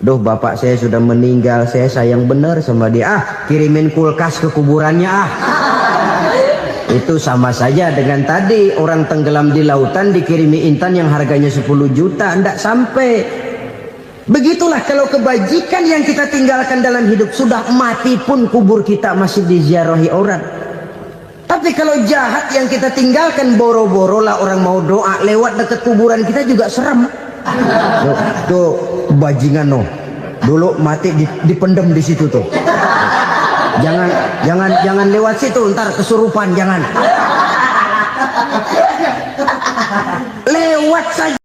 Duh, bapak saya sudah meninggal, saya sayang benar sama dia. Kirimin kulkas ke kuburannya Itu sama saja dengan tadi orang tenggelam di lautan dikirimi intan yang harganya 10 juta, tidak sampai. Begitulah kalau kebajikan yang kita tinggalkan dalam hidup, sudah mati pun kubur kita masih diziarahi orang. Tapi kalau jahat yang kita tinggalkan, boro-boro lah orang mau doa lewat dekat kuburan kita juga serem. Tuh bajingan dulu mati dipendem di situ tuh. Jangan lewat situ, ntar kesurupan, jangan. Lewat saja.